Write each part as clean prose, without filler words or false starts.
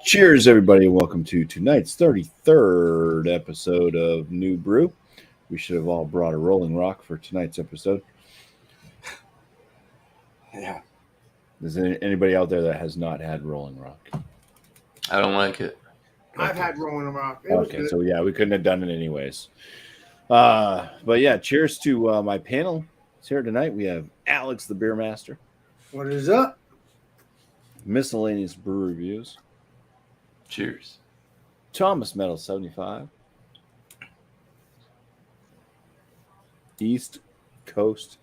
Cheers, everybody, and welcome to tonight's 33rd episode of New Brew. We should have all brought a Rolling Rock for tonight's episode. Yeah. Is there anybody out there that has not had Rolling Rock? I don't like it. I've had Rolling Rock. Okay, so yeah, we couldn't have done it anyways. But yeah, cheers to my panel. It's here tonight. We have Alex, the beer master. What is up? Miscellaneous brew reviews. Cheers. Thomas Metal 75. East Coast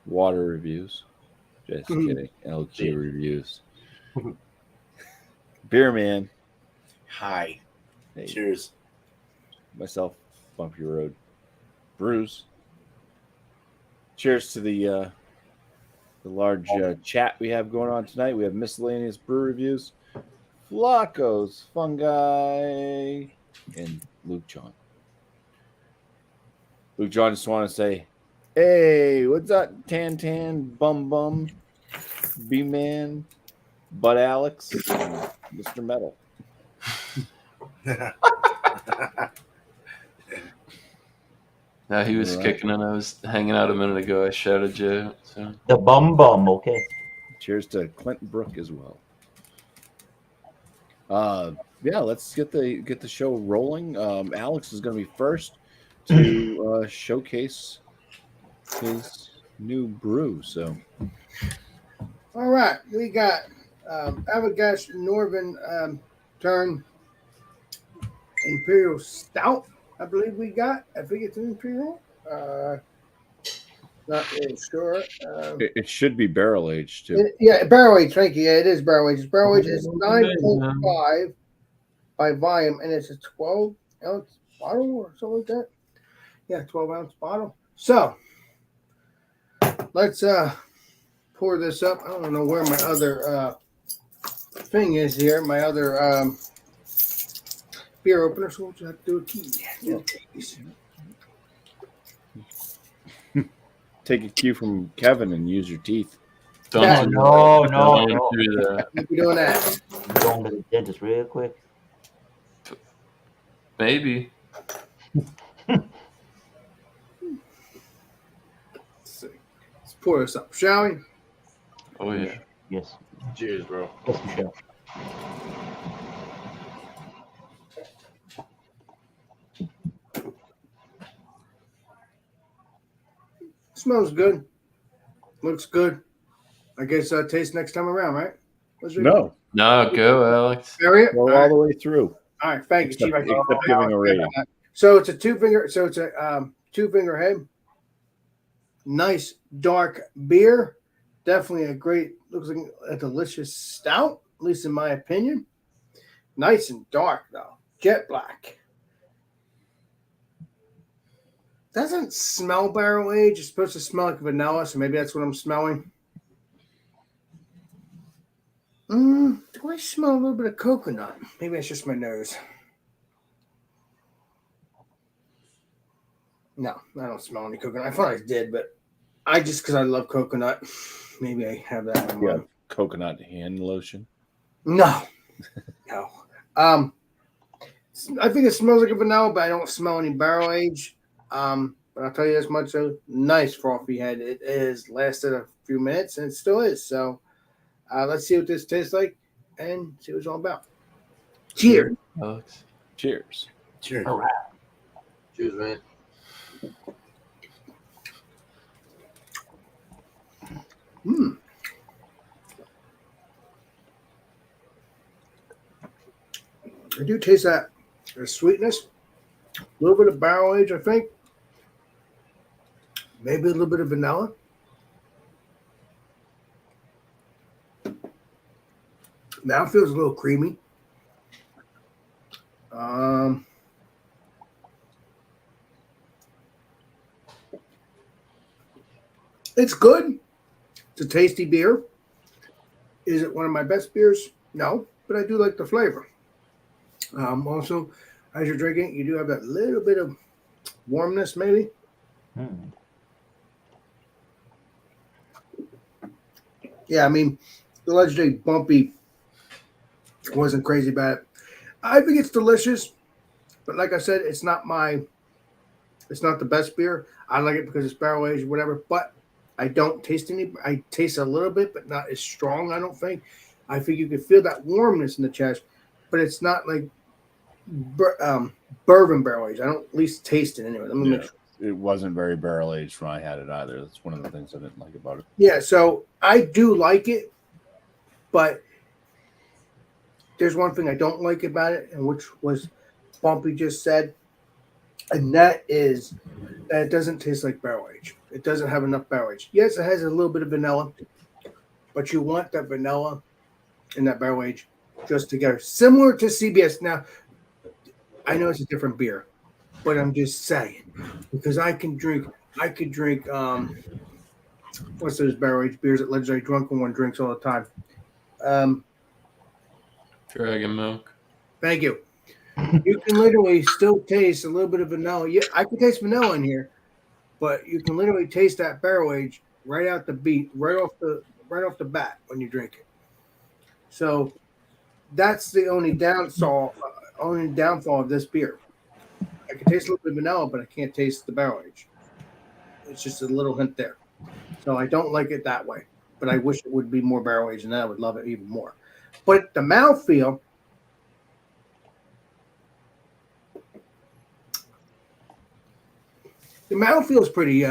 Water Reviews. Just kidding. LQ Reviews. Beer Man. Hi. Hey. Cheers. Myself, Bumpy Road. Brews. Cheers to the large chat we have going on tonight. We have miscellaneous brew reviews. Flacco's Fungi and Luke John. Luke John, just want to say, hey, what's up, Tan, Bum, B-Man, Bud Alex, and Mr. Metal. Now he was All right. kicking and I was hanging out a minute ago. I shouted you out. So. The bum, okay. Cheers to Clint Brook as well. Yeah, let's get the show rolling. Alex is going to be first to showcase his new brew. So, All right, we got Avagash Northern turn Imperial Stout. I believe we got. I think it's an Imperial. Not really sure. it should be barrel aged too. Barrel age. Thank you. Yeah, it is barrel age. Barrel age is 9.5 by volume, and it's a 12-ounce bottle or something like that. Yeah, 12-ounce bottle. So let's pour this up. I don't know where my other thing is here. My other beer opener. So we'll just have to do a key. Yeah. Take a cue from Kevin and use your teeth. Don't Yeah, do no, that. no, Don't no. do that. We'll be doing that. Going to the dentist real quick. Maybe. Let's see. Let's pour this up, shall we? Oh, yeah. Yes. Cheers, bro. Yes, we shall. Smells good. Looks good. I guess taste next time around, right? No, No, go, Alex. Barry? go all the way through. All right, thank you, Chief. Except giving a rating. So it's a two-finger head. Nice dark beer. Definitely a great, looks like a delicious stout, at least in my opinion. Nice and dark though. Jet black. Doesn't smell barrel aged. It's supposed to smell like vanilla, so maybe that's what I'm smelling. Do I smell a little bit of coconut? Maybe it's just my nose. No, I don't smell any coconut. I thought I did, but I just because I love coconut. Maybe I have that in my Yeah, mind. coconut hand lotion. No. No. I think it smells like a vanilla, but I don't smell any barrel age. But I'll tell you this much: a nice frothy head. It is lasted a few minutes, and it still is. So, let's see what this tastes like, and see what it's all about. Cheers. Alex. Cheers. Cheers. All right. Cheers, man. I do taste that sweetness, a little bit of barrel age, I think. Maybe a little bit of vanilla. Now it feels a little creamy. It's good. It's a tasty beer. Is it one of my best beers? No, but I do like the flavor. Also, as you're drinking, you do have that little bit of warmness, maybe. Yeah, I mean, the legendary BuMpY Wasn't crazy about it. I think it's delicious, but like I said, it's not the best beer. I like it because it's barrel aged, whatever. But I don't taste any. I taste a little bit, but not as strong. I don't think. I think you can feel that warmness in the chest, but it's not like bourbon barrel aged. I don't at least taste it anyway. Let me make sure. It wasn't very barrel aged when I had it either. That's one of the things I didn't like about it. Yeah, so I do like it, but there's one thing I don't like about it, and which was BuMpy just said, and that is that it doesn't taste like barrel age. It doesn't have enough barrel age. Yes, it has a little bit of vanilla, but you want that vanilla in that barrel age just together, similar to CBS. Now, I know it's a different beer, but I'm just saying because I could drink what's those barrel aged beers that Legendary Drunken One drinks all the time. Dragon milk. Thank you. You can literally still taste a little bit of vanilla. Yeah, I can taste vanilla in here, but you can literally taste that barrel age right off the bat when you drink it. So that's the only downfall of this beer. I can taste a little bit of vanilla, but I can't taste the barrel age. It's just a little hint there. So I don't like it that way. But I wish it would be more barrel aged, and then I would love it even more. But the mouthfeel, is pretty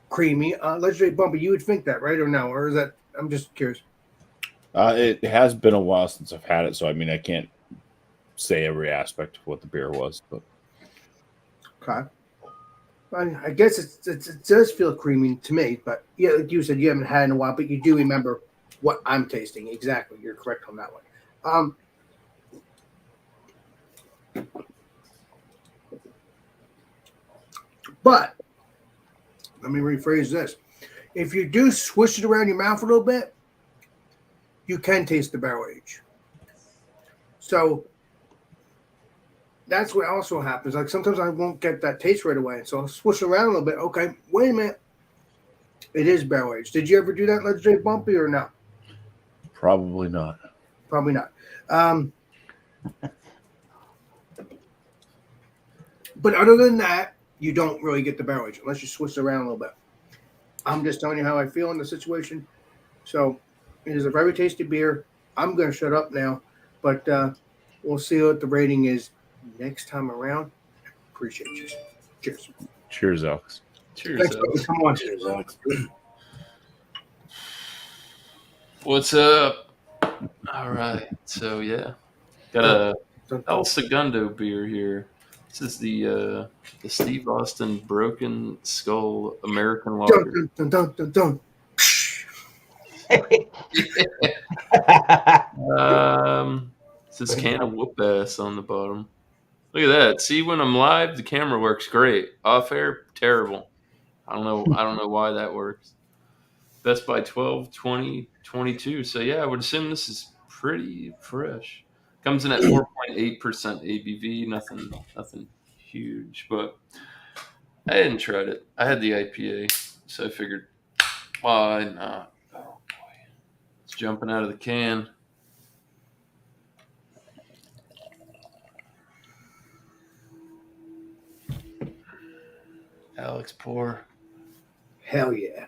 creamy. Legendary BuMpy, you would think that, right? Or no? Or is that, I'm just curious. It has been a while since I've had it, so I mean, I can't say every aspect of what the beer was, but Okay. I guess it does feel creamy to me, but yeah, like you said, you haven't had it in a while, but you do remember what I'm tasting. Exactly. You're correct on that one. But let me rephrase this. If you do swish it around your mouth a little bit, you can taste the barrel age. So that's what also happens. Like sometimes I won't get that taste right away. So I'll swish around a little bit. Okay, wait a minute. It is barrel aged. Did you ever do that, Legendary BuMpy, or no? probably not. Probably not. But other than that, you don't really get the barrel age unless you switch it around a little bit. I'm just telling you how I feel in the situation. So it is a very tasty beer. I'm going to shut up now, but we'll see what the rating is next time around. Appreciate you. Cheers. Cheers, Alex. Cheers. Thanks, Alex. come on. Cheers, Alex. What's up? All right. So yeah, got a El Segundo beer here. This is the Steve Austin Broken Skull American Lager. Dun, dun, dun, dun, dun. It says can of whoop ass on the bottom. Look at that. See, when I'm live, the camera works great. Off air, terrible. I don't know why that works. Best by 12, 20, 22. So yeah, I would assume this is pretty fresh. Comes in at 4.8% ABV. Nothing huge, but I hadn't tried it. I had the IPA, so I figured, why not? Oh boy, it's jumping out of the can. Alex, pour. Hell yeah.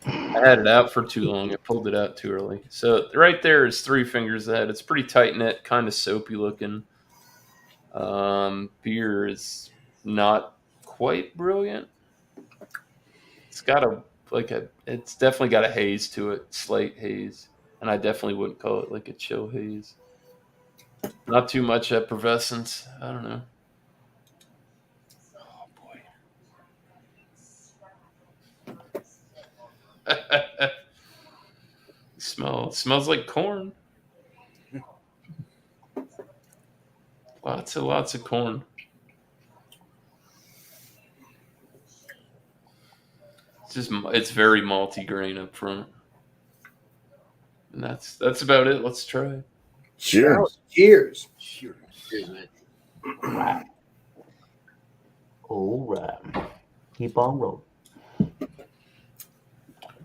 I had it out for too long. I pulled it out too early. So right there is 3 fingers ahead. It's pretty tight knit, kind of soapy looking. Beer is not quite brilliant. It's got it's definitely got a haze to it, slight haze, and I definitely wouldn't call it like a chill haze. Not too much effervescence. I don't know. Oh boy. It smells like corn. Lots of corn. It's very malty grain up front. And that's about it. Let's try it. Cheers. Cheers. All right. Keep on rolling.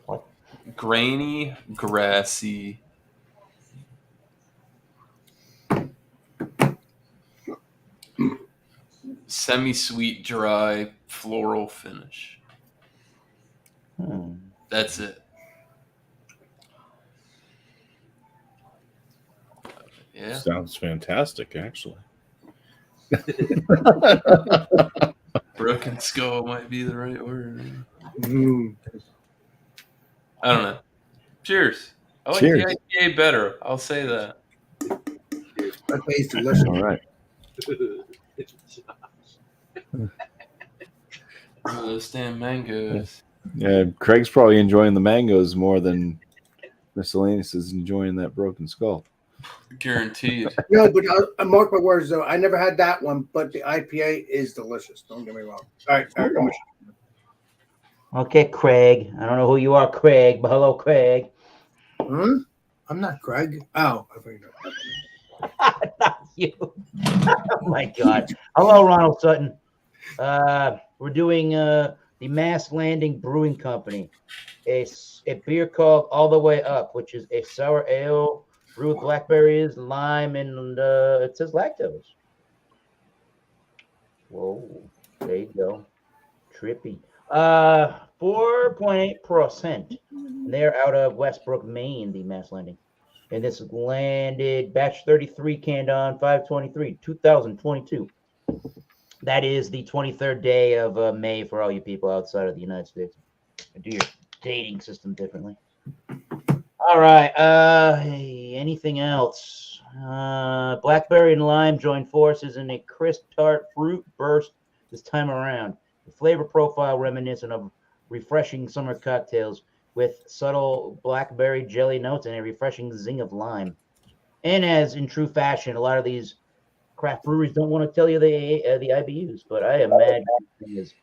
What? Grainy, grassy, semi-sweet, dry, floral finish. That's it. Yeah. Sounds fantastic, actually. Broken skull might be the right word. Mm. I don't know. Cheers. I like Cheers. the IPA better. I'll say that. That tastes delicious. All right. Oh, those damn mangoes. Yeah, Craig's probably enjoying the mangoes more than Miscellaneous is enjoying that broken skull. Guaranteed. No, but I mark my words though. I never had that one, but the IPA is delicious. Don't get me wrong. All right, Eric, I'm Okay, Craig. I don't know who you are, Craig, but hello, Craig. I'm not Craig. Oh, I figured it. Not you. Oh my God. Hello, Ronald Sutton. We're doing the Mass Landing Brewing Company, a beer called All the Way Up, which is a sour ale brewed with blackberries, lime, and it says lactose. Whoa, there you go. Trippy. 4.8%. They're out of Westbrook, Maine, the Mass Landing. And this landed batch 33 canned on 5/23, 2022. That is the 23rd day of May for all you people outside of the United States. Do your dating system differently. All right. Anything else? Blackberry and lime join forces in a crisp tart fruit burst this time around. The flavor profile reminiscent of refreshing summer cocktails with subtle blackberry jelly notes and a refreshing zing of lime. And as in true fashion, a lot of these craft breweries don't want to tell you the IBUs, but I imagine it is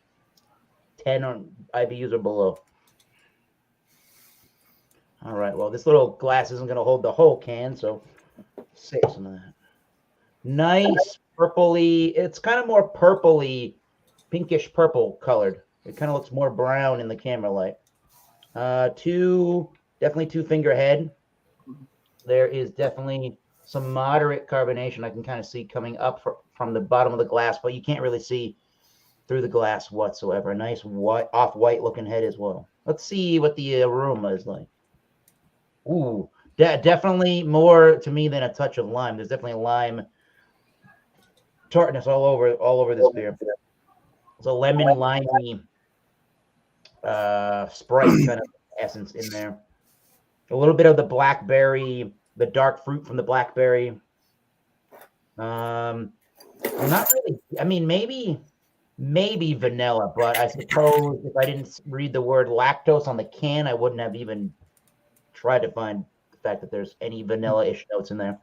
10 on IBUs or below. All right. Well, this little glass isn't going to hold the whole can, so save some of that. Nice purpley. It's kind of more purpley, pinkish purple colored. It kind of looks more brown in the camera light. Definitely two finger head. There is definitely some moderate carbonation I can kind of see coming up from the bottom of the glass, but you can't really see through the glass whatsoever. A nice white, off-white looking head as well. Let's see what the aroma is like. Ooh, definitely more to me than a touch of lime. There's definitely lime tartness all over this beer. It's a lemon limey Sprite kind of essence in there. A little bit of the blackberry, the dark fruit from the blackberry. Not really. I mean, maybe vanilla, but I suppose if I didn't read the word lactose on the can, I wouldn't have even tried to find the fact that there's any vanilla-ish notes in there.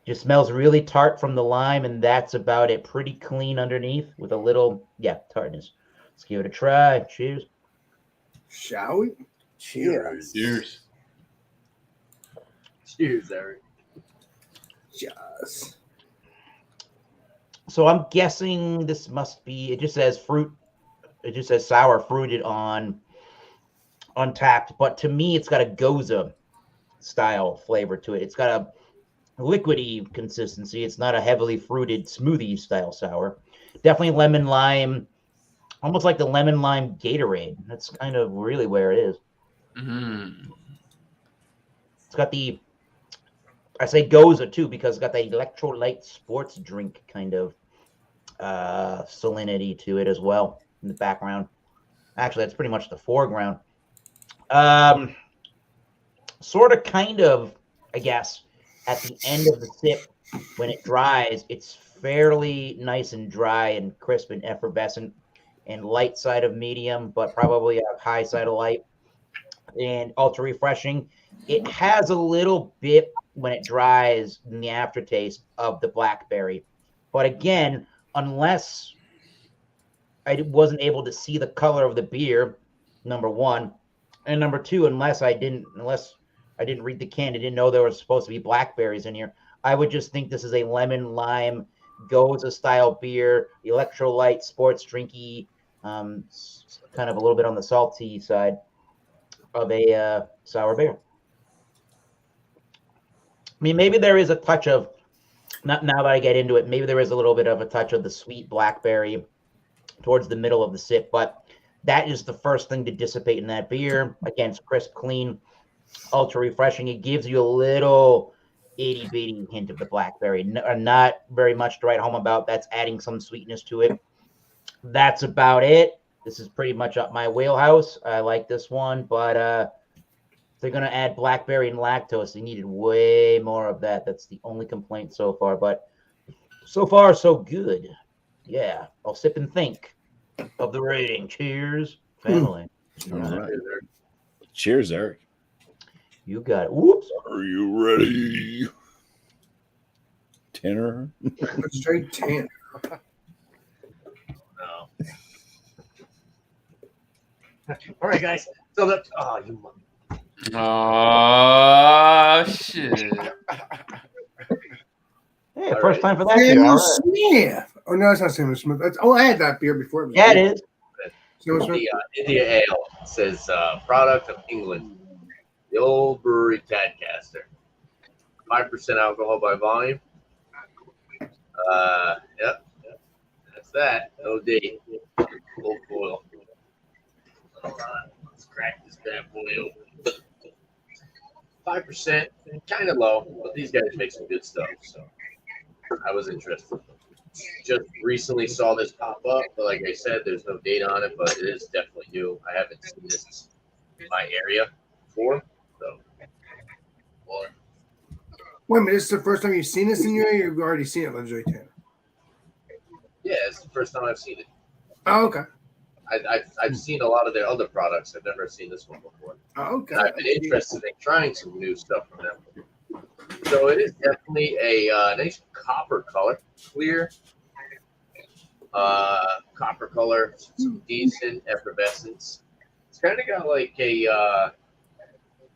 Just smells really tart from the lime, and that's about it. Pretty clean underneath with a little, tartness. Let's give it a try. Cheers. Shall we? Cheers. Cheers. Cheers, Eric. Yes. So I'm guessing this must be, it just says fruit. It just says sour fruited on Untapped, but to me, it's got a Goza style flavor to it. It's got a liquidy consistency. It's not a heavily fruited smoothie style sour. Definitely lemon lime, almost like the lemon lime Gatorade. That's kind of really where it is. Mm-hmm. It's got I say Goza too because it's got that electrolyte sports drink kind of salinity to it as well in the background. Actually, that's pretty much the foreground. Sort of kind of, I guess, at the end of the sip, when it dries, it's fairly nice and dry and crisp and effervescent and light side of medium, but probably a high side of light and ultra refreshing. It has a little bit when it dries in the aftertaste of the blackberry. But again, unless I wasn't able to see the color of the beer, number one, and number two, unless I didn't read the can, I didn't know there was supposed to be blackberries in here, I would just think this is a lemon lime Goza style beer, electrolyte sports drinky, kind of a little bit on the salty side of a sour beer. I mean, maybe there is a touch of Not now that I get into it, maybe there is a little bit of a touch of the sweet blackberry towards the middle of the sip, but that is the first thing to dissipate in that beer. Again, it's crisp, clean, ultra refreshing. It gives you a little itty bitty hint of the blackberry. Not very much to write home about. That's adding some sweetness to it. That's about it. This is pretty much up my wheelhouse. I like this one, but if they're going to add blackberry and lactose, they needed way more of that. That's the only complaint so far, but so far, so good. Yeah, I'll sip and think of the rating. Cheers, family. All right. Cheers, Eric. You got it. Whoops. Are you ready? Tanner? Straight tan. No. All right, guys. So that you. Oh shit! Hey, first time for that beer. Samuel All right. Smith. Oh, no, it's not Samuel Smith. I had that beer before. Yeah, it is. Samuel Smith. The India Ale says product of England. The old brewery Tadcaster. 5% alcohol by volume. Yep. That's that. No date. Old foil. Hold on. Let's crack this bad boy open. 5%, kind of low, but these guys make some good stuff. So I was interested. Just recently saw this pop up, but like I said, there's no date on it, but it is definitely new. I haven't seen this in my area before. So, well, Wait a minute, this is the first time you've seen this in your area? You've already seen it, Legendary Tanner. yeah, it's the first time I've seen it. Oh, okay. I've seen a lot of their other products. I've never seen this one before. Oh, okay. I've been interested in trying some new stuff from them. So it is definitely a nice copper color, clear copper color, some decent effervescence. It's kind of got like a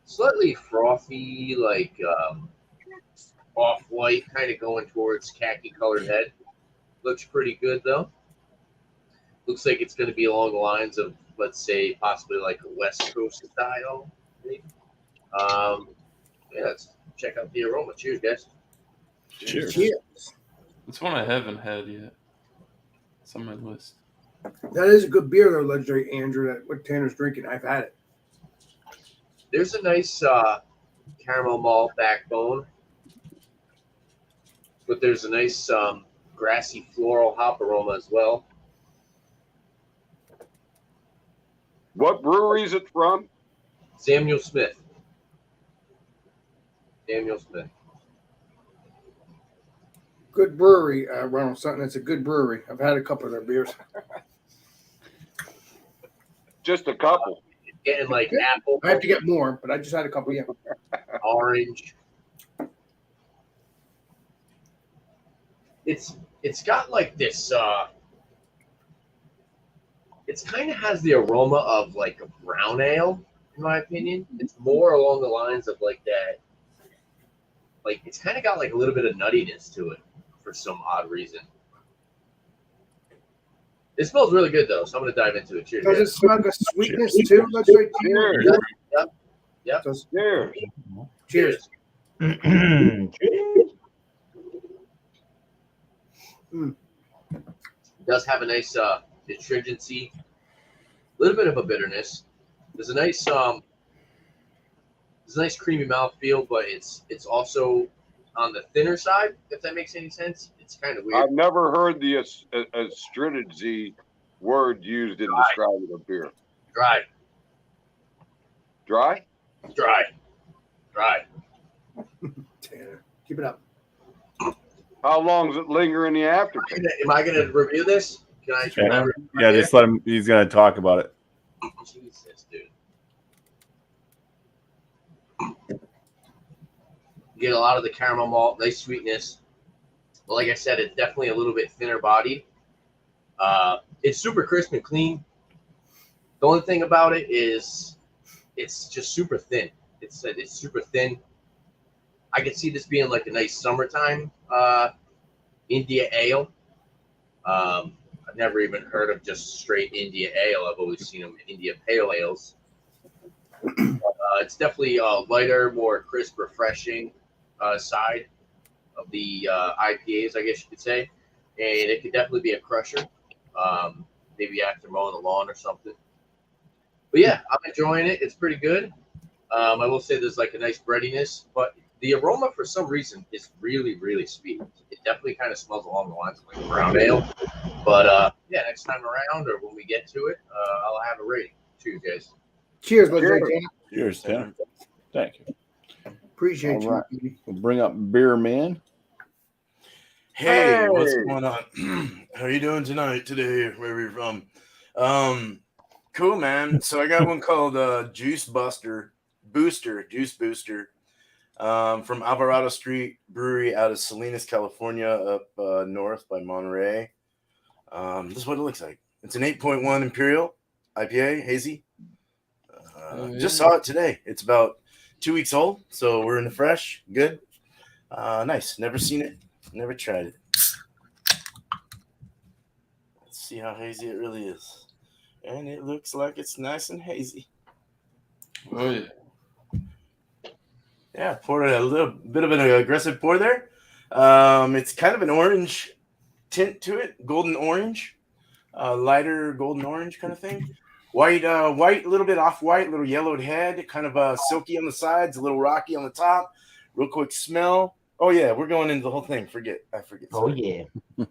slightly frothy, like off-white, kind of going towards khaki-colored head. Looks pretty good though. Looks like it's going to be along the lines of, let's say, possibly like a West Coast style. Maybe. Yeah, let's check out the aroma. Cheers, guys. Cheers. Cheers. It's one I haven't had yet. It's on my list. That is a good beer, though, Legendary Andrew. That what Tanner's drinking. I've had it. There's a nice caramel malt backbone, but there's a nice grassy floral hop aroma as well. What brewery is it from? Samuel Smith. Samuel Smith. Good brewery, Ronald Sutton. It's a good brewery. I've had a couple of their beers. Just a couple. Getting like apple, I have to get more, but I just had a couple. Yeah. orange. It's got like this. It's kind of has the aroma of like a brown ale, in my opinion. It's more along the lines of like that. Like it's kind of got like a little bit of nuttiness to it for some odd reason. It smells really good though, so I'm gonna dive into it. Cheers. Does it guys. smell like a sweetness too? Legendary Tanner? Cheers. Yep. Does- Cheers. Cheers. Cheers. It does have a nice astringency, a little bit of a bitterness. There's a nice creamy mouthfeel, but it's also on the thinner side, if that makes any sense. It's kind of weird. I've never heard the astringency word used in describing a beer. Dry. Dry? Tanner, keep it up. How long does it linger in the aftertaste? Am I gonna review this? Can I? Yeah, just let him. He's going to talk about it. Jesus, dude. You get a lot of the caramel malt, nice sweetness. But like I said, it's definitely a little bit thinner bodied. It's super crisp and clean. The only thing about it is it's just super thin. It's super thin. I could see this being like a nice summertime India ale. I've never even heard of just straight India ale. I've always seen them in India pale ales. It's definitely lighter, more crisp, refreshing side. the IPAs, I guess you could say, and it could definitely be a crusher. Maybe after mowing the lawn or something. But yeah, I'm enjoying it. It's pretty good. I will say there's like a nice breadiness, but the aroma for some reason is really, really sweet. It definitely kind of smells along the lines of like brown ale. But yeah, next time around or when we get to it, I'll have a rating to you guys. Cheers, legendary Tanner. Cheers, Tanner. Thank you. Appreciate All right. you. We'll bring up Beer Man. Hey, what's going on? How are you doing today, where you're from? Cool, man. So I got one called Juice Booster, from Alvarado Street Brewery out of Salinas, California, up north by Monterey. This is what it looks like. It's an 8.1 Imperial IPA, hazy. Just saw it today. It's about 2 weeks old, so we're in the fresh. Good. Nice. Never seen it. Never tried it. Let's see how hazy it really is. And it looks like it's nice and hazy. Oh, yeah. Yeah, poured a little bit of an aggressive pour there. It's kind of an orange tint to it, golden orange, lighter golden orange kind of thing. White, a little bit off-white, little yellowed head, kind of silky on the sides, a little rocky on the top. Real quick smell. Oh, yeah, we're going into the whole thing. I forget. Oh, Sorry. yeah.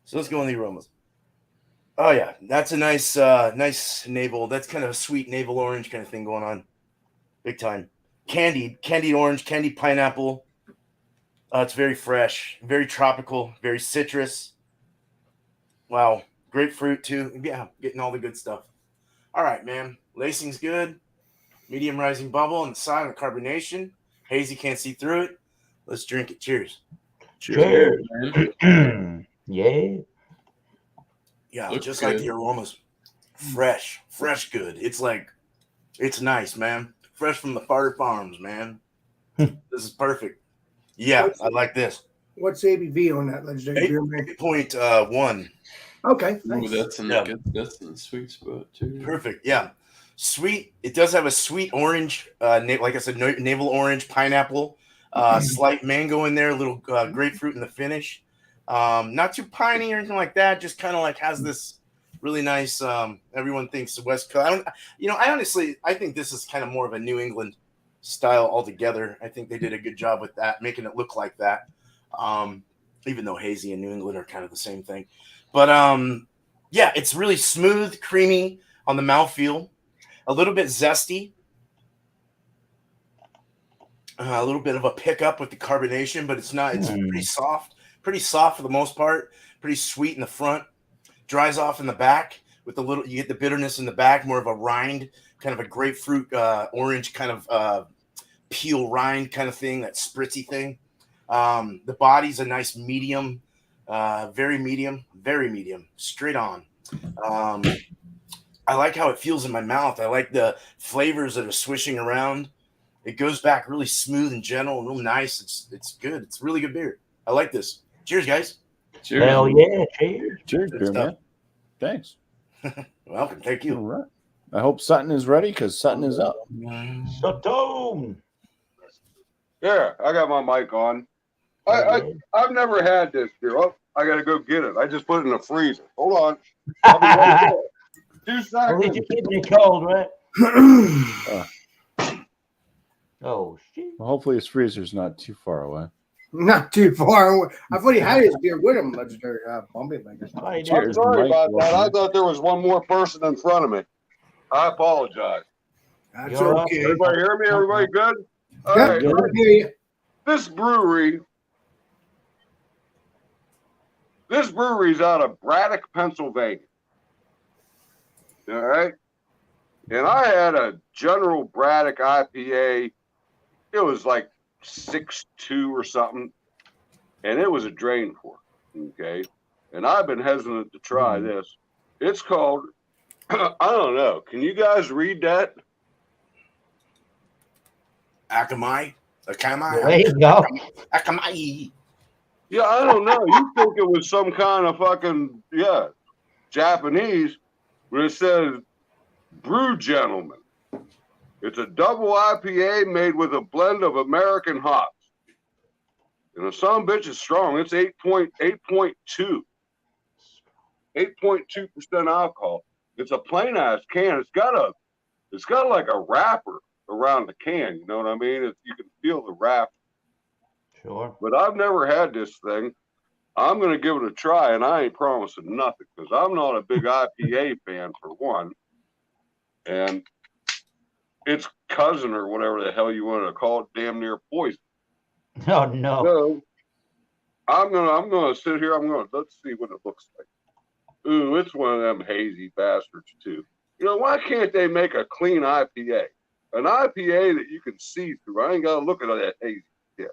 So let's go in the aromas. Oh, yeah, that's a nice navel. That's kind of a sweet navel orange kind of thing going on. Big time. Candied orange, candied pineapple. It's very fresh, very tropical, very citrus. Wow. Grapefruit, too. Yeah, getting all the good stuff. All right, man. Lacing's good. Medium rising bubble on the side of carbonation. Hazy, can't see through it. Let's drink it. Cheers. Cheers. Man. Yeah. Yeah, Looks just good. like the aromas. Fresh good. It's nice, man. Fresh from the Farter Farms, man. This is perfect. Yeah, I like this. What's the ABV on that legendary beer man? 8.1. Okay. Ooh, Nice. that's in Yeah. that's in the sweet spot too. Perfect. Yeah. Sweet. It does have a sweet orange, like I said, navel orange, pineapple, slight mango in there, a little grapefruit in the finish. Not too piney or anything like that. Just kind of like has this really nice. Everyone thinks the West Coast. I think this is kind of more of a New England style altogether. I think they did a good job with that, making it look like that. Even though hazy and New England are kind of the same thing. But yeah, it's really smooth, creamy on the mouthfeel, a little bit zesty, a little bit of a pickup with the carbonation, but it's not. It's pretty soft for the most part. Pretty sweet in the front, dries off in the back with a little. You get the bitterness in the back, more of a rind, kind of a grapefruit, orange kind of peel rind kind of thing, that spritzy thing. The body's a nice medium. Very medium, straight on. I like how it feels in my mouth. I like the flavors that are swishing around. It goes back really smooth and gentle and real nice. It's good. It's really good beer. I like this. Cheers, guys. Cheers. Hell yeah. Cheers. Cheers, Good Beer stuff. Man. Thanks. Welcome. Thank All you. right. I hope Sutton is ready because Sutton is up. Sutton. Yeah, I got my mic on. I've never had this beer. Oh, I gotta go get it. I just put it in the freezer. Hold on. I'll be right there. 2 At least seconds. you're keeping it cold, right? Oh, shit. Well, hopefully his freezer's not too far away. Not too far away. I thought he had his beer with him, legendary BuMpy. Somebody I'm Cheers, sorry Mike. about that. I Welcome. thought there was one more person in front of me. I apologize. That's You're up. okay. Everybody hear me? Everybody good? All Yep, right. I hear you. This brewery's out of Braddock, Pennsylvania. All right. And I had a General Braddock IPA. It was like 6.2 or something. And it was a drain pour. Okay. And I've been hesitant to try this. It's called, I don't know. Can you guys read that? Akamai. There you go. Akamai. Yeah, I don't know. You think it was some kind of fucking, Japanese, but it says Brew Gentleman. It's a double IPA made with a blend of American hops. And the son of a bitch is strong. It's 8.2. 8.2% alcohol. It's a plain ass can. It's got like a wrapper around the can. You know what I mean? You can feel the wrap. Sure. But I've never had this thing. I'm gonna give it a try, and I ain't promising nothing because I'm not a big IPA fan for one, and its cousin or whatever the hell you want to call it, damn near poison. Oh no. So I'm gonna sit here. Let's see what it looks like. Ooh, it's one of them hazy bastards too. You know, why can't they make a clean IPA? An IPA that you can see through. I ain't gotta look at that hazy shit.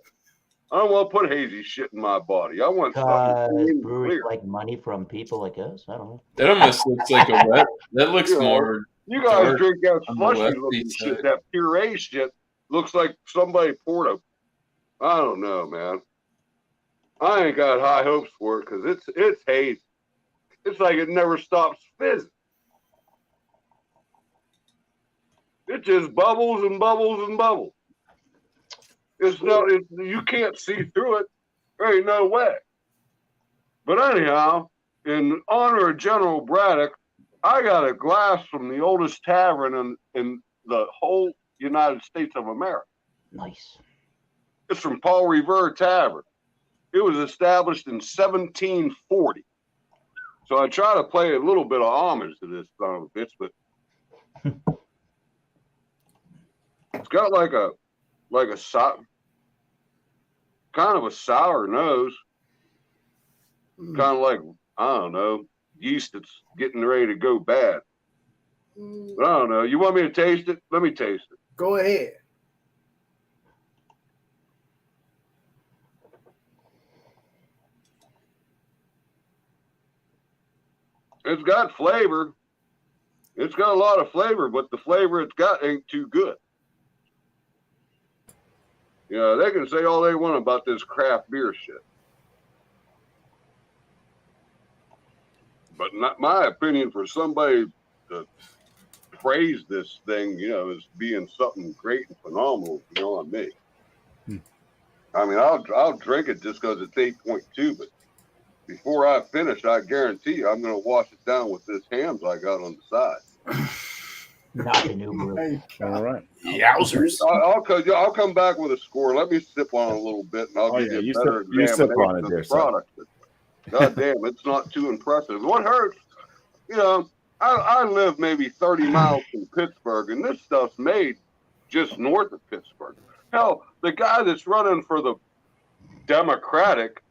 I don't want to put hazy shit in my body. I want something clean and Brewers clear. like money from people like us. I don't know. That almost looks like a wet. That looks You know, more. You guys dark drink that on the slushy lefty looking shit, side. that puree shit. Looks like somebody poured a. I don't know, man. I ain't got high hopes for it because it's hazy. It's like it never stops fizzing. It just bubbles and bubbles and bubbles. You can't see through it. There ain't no way. But anyhow, in honor of General Braddock, I got a glass from the oldest tavern in the whole United States of America. Nice. It's from Paul Revere Tavern. It was established in 1740. So I try to play a little bit of homage to this son of a bitch, but it's got like a kind of a sour nose. Kind of like, I don't know, yeast that's getting ready to go bad. But I don't know. You want me to taste it? Let me taste it. Go ahead. It's got flavor. It's got a lot of flavor, but the flavor it's got ain't too good. You know, they can say all they want about this craft beer shit. But not my opinion, for somebody to praise this thing, you know, as being something great and phenomenal beyond me. I mean, I'll drink it just because it's 8.2, but before I finish, I guarantee you I'm going to wash it down with this hams I got on the side. Not the new brew. All right. Yowzers. I'll come back with a score. Let me sip on it a little bit, and I'll give you a better examination of the product. God damn, it's not too impressive. What hurts, you know, I live maybe 30 miles from Pittsburgh, and this stuff's made just north of Pittsburgh. Hell, the guy that's running for the Democratic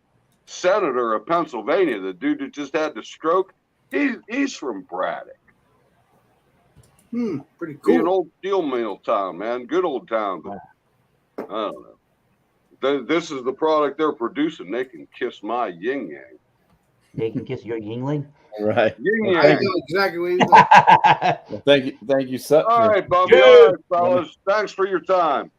senator of Pennsylvania, the dude that just had the stroke, he's from Braddock. Pretty cool. An old steel mill town, man. Good old town. But I don't know. This is the product they're producing. They can kiss my yin yang. They can kiss your yingling. Right. Yin I yang. know exactly what you're doing. Well, thank you, Sut. All right, BuMpy. Good. All right, fellas. Thanks for your time.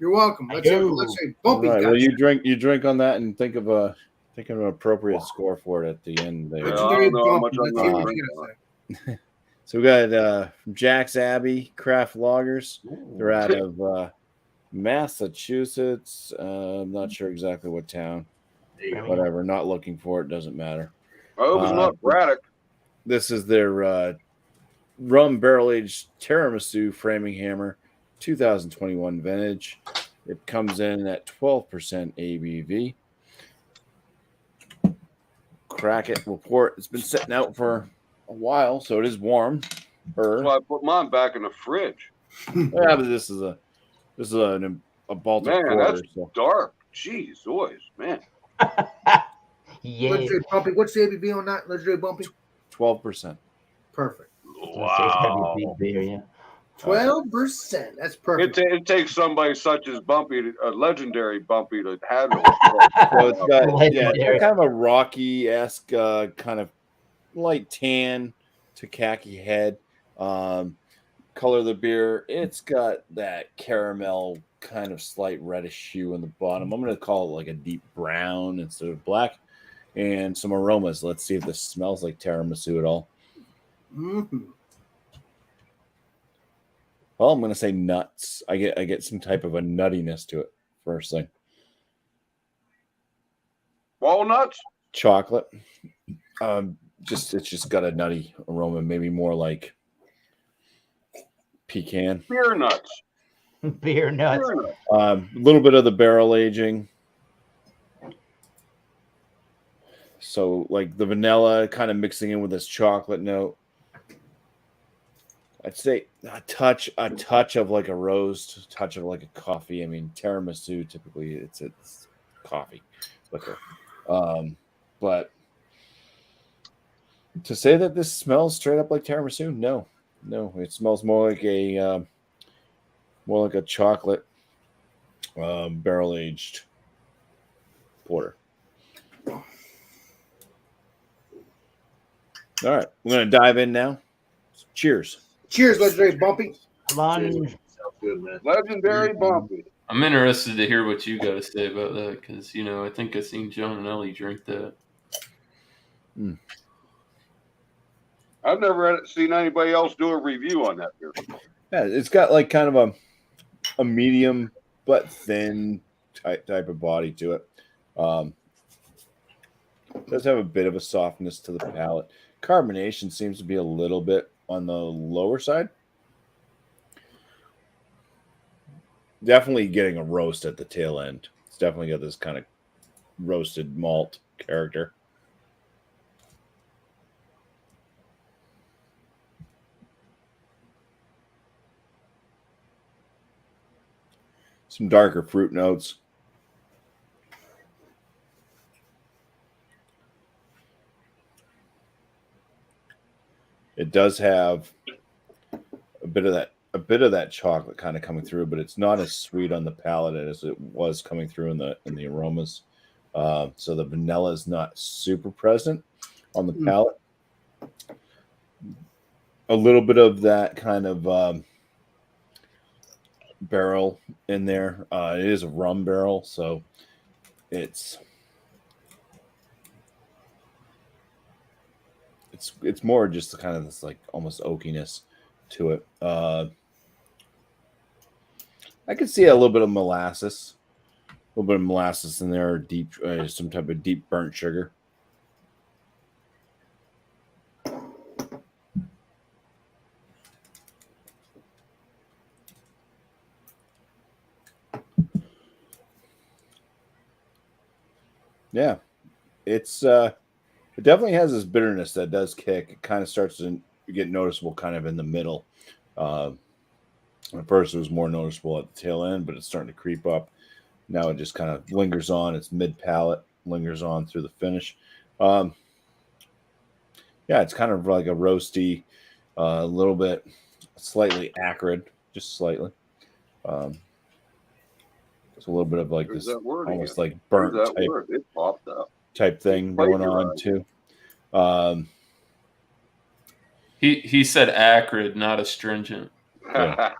You're welcome. Let's say Bumpy. Right. Well, you drink on that and think of an appropriate score for it at the end there. I don't know how much I'm Let's see what gonna you're drink. gonna say. So we got from Jack's Abbey Craft Lagers. They're out of Massachusetts. I'm not sure exactly what town. Whatever. Not looking for it. Doesn't matter. I hope it's not Braddock. This is their rum barrel aged tiramisu framing hammer, 2021 vintage. It comes in at 12% ABV. Crack it. We'll pour it. It's been sitting out for a while, so it is warm. That's why I put mine back in the fridge. Yeah, but this is a Baltic Man, porter. that's So. dark. Jeez, always, man. Yeah. Legendary Bumpy. What's the ABV on that? Legendary Bumpy? 12%. Perfect. It's gotta be a big beer, yeah. 12%. That's perfect. It takes somebody such as BuMpy, a legendary BuMpy, to handle So it's got Legendary. kind of a Rocky-esque kind of light tan to khaki head. Color of the beer, it's got that caramel kind of slight reddish hue on the bottom. I'm going to call it like a deep brown instead of black. And some aromas. Let's see if this smells like tiramisu at all. Mm-hmm. Well, I'm going to say nuts. I get some type of a nuttiness to it first thing. Walnuts? chocolate. It's just got a nutty aroma, maybe more like pecan. Beer nuts. Beer nuts. Beer nuts. A little bit of the barrel aging. So like the vanilla kind of mixing in with this chocolate note. I'd say a touch of like a roast, a touch of like a coffee. I mean, tiramisu typically it's coffee liquor, but to say that this smells straight up like tiramisu, no, it smells more like a chocolate barrel aged porter. All right, we're gonna dive in now. Cheers. Cheers, legendary BuMpY. Lunge. Sounds good, man. Legendary BuMpy. I'm interested to hear what you got to say about that because I think I seen John and Ellie drink that. I've never seen anybody else do a review on that beer. Yeah, it's got like kind of a medium but thin type of body to it. Does have a bit of a softness to the palate. Carbonation seems to be a little bit on the lower side. Definitely getting a roast at the tail end. It's definitely got this kind of roasted malt character. Some darker fruit notes. It does have a bit of that chocolate kind of coming through, but it's not as sweet on the palate as it was coming through in the aromas. So the vanilla is not super present on the palate. A little bit of that kind of barrel in there. It is a rum barrel, so it's more just kind of this like almost oakiness to it. I could see a little bit of molasses, in there, or deep, some type of deep burnt sugar. Yeah, it definitely has this bitterness that does kick. It kind of starts to get noticeable kind of in the middle. At first, it was more noticeable at the tail end, but it's starting to creep up. Now it just kind of lingers on. It's mid-palate, lingers on through the finish. Yeah, it's kind of like a roasty, a little bit slightly acrid, just slightly. It's a little bit of like There's this that word almost again. like burnt There's that type. word. It popped up. Type thing going on too. He said acrid, not astringent. Yeah.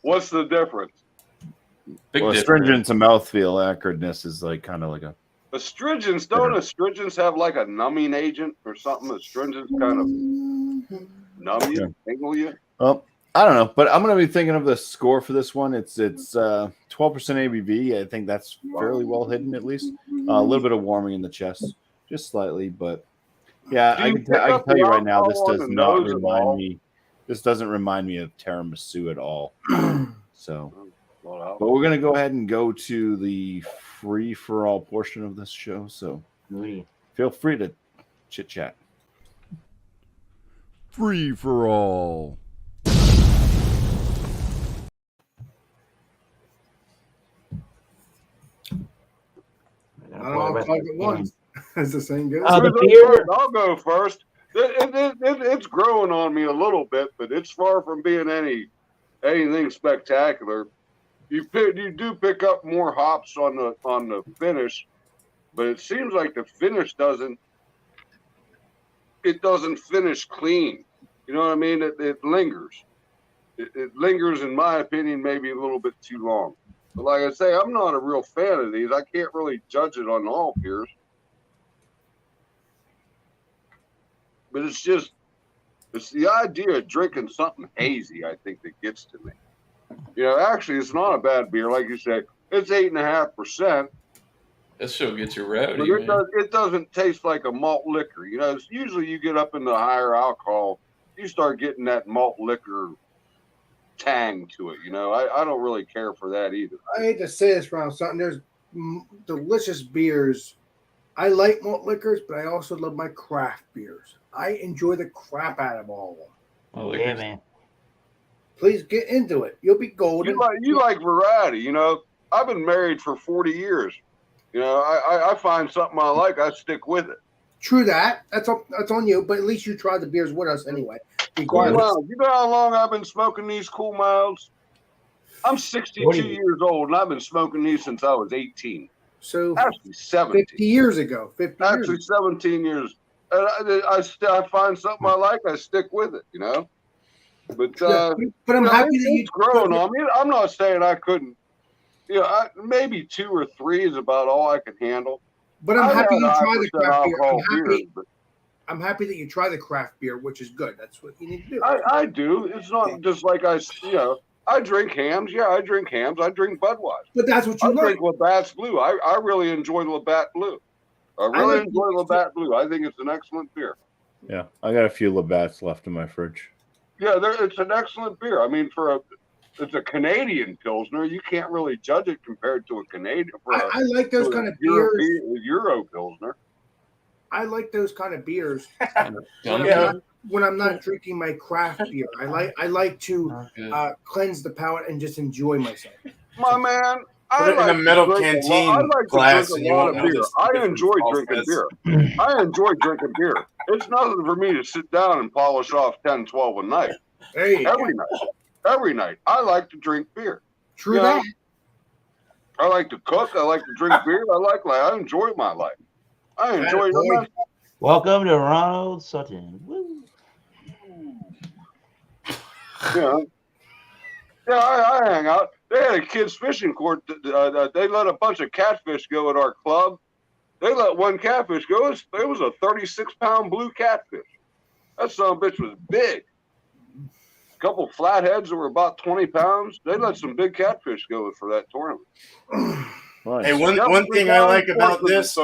What's the difference? Big Well, difference. astringent's a mouthfeel. Acridness is like kind of like a Astringents, don't astringents have like a numbing agent or something? Astringents kind of numb you, tingle you. well, I don't know, but I'm gonna be thinking of the score for this one. It's 12% ABV. I think that's fairly well hidden, at least. A little bit of warming in the chest, just slightly, but yeah, I can tell you right now, this does not remind me. This doesn't remind me of tiramisu at all. So, but we're gonna go ahead and go to the free for all portion of this show. So, feel free to chit chat. Free for all. I'll talk at once. As the saying goes. The beer. I'll go first. It's growing on me a little bit, but it's far from being anything spectacular. You do pick up more hops on the finish, but it seems like the finish doesn't finish clean. You know what I mean? It lingers. It lingers, in my opinion, maybe a little bit too long. But like I say, I'm not a real fan of these. I can't really judge it on all beers. But it's the idea of drinking something hazy, I think, that gets to me. You know, actually, it's not a bad beer. Like you said, it's 8.5%. That show gets you But rowdy, man. it doesn't taste like a malt liquor. You know, usually you get up into higher alcohol, you start getting that malt liquor tang to it. You know, I don't really care for that either. I hate to say this, Ronald, something. There's delicious beers. I like malt liquors, but I also love my craft beers. I enjoy the crap out of all of them. Oh, Yeah, man. Please get into it. You'll be golden. You like variety. You know, I've been married for 40 years. You know, I find something I like, I stick with it. True that. That's on you, but at least you tried the beers with us anyway. Cool Miles. You know how long I've been smoking these Cool Miles? I'm 62 years old, and I've been smoking these since I was 18. So actually 17. 50 years ago. 50 actually years. 17 years. And I find something I like, I stick with it, you know? But I'm happy that it's growing on me. I'm not saying I couldn't. You know, maybe 2 or 3 is about all I can handle. But I'm happy you try the craft beer. But I'm happy that you try the craft beer, which is good. That's what you need to do. I do. It's not just like I drink hams. Yeah, I drink hams. I drink Budweiser. But that's what you like. I drink Labatt's Blue. I really enjoy Labatt Blue. I really enjoy Labatt Blue. I think it's an excellent beer. Yeah, I got a few Labatts left in my fridge. Yeah, it's an excellent beer. I mean, it's a Canadian Pilsner. You can't really judge it compared to a Canadian. I like those kind of beers. Euro Pilsner. I like those kind of beers. Yeah. When I'm not drinking my craft beer, I like to cleanse the palate and just enjoy myself. My man, Put it in a metal canteen glass and you won't know this. I enjoy drinking beer. I enjoy drinking beer. It's nothing for me to sit down and polish off 10, 12 a night. Every night. I like to drink beer. True that. I like to cook. I like to drink beer. I enjoy my life. I enjoy it. Welcome to Ronald Sutton. Woo. Yeah. Yeah, I hang out. They had a kids' fishing court. They let a bunch of catfish go at our club. They let one catfish go. It was a 36-pound blue catfish. That son of a bitch was big. A couple flatheads that were about 20 pounds. They let some big catfish go for that tournament. Nice. Hey, one thing I like about this,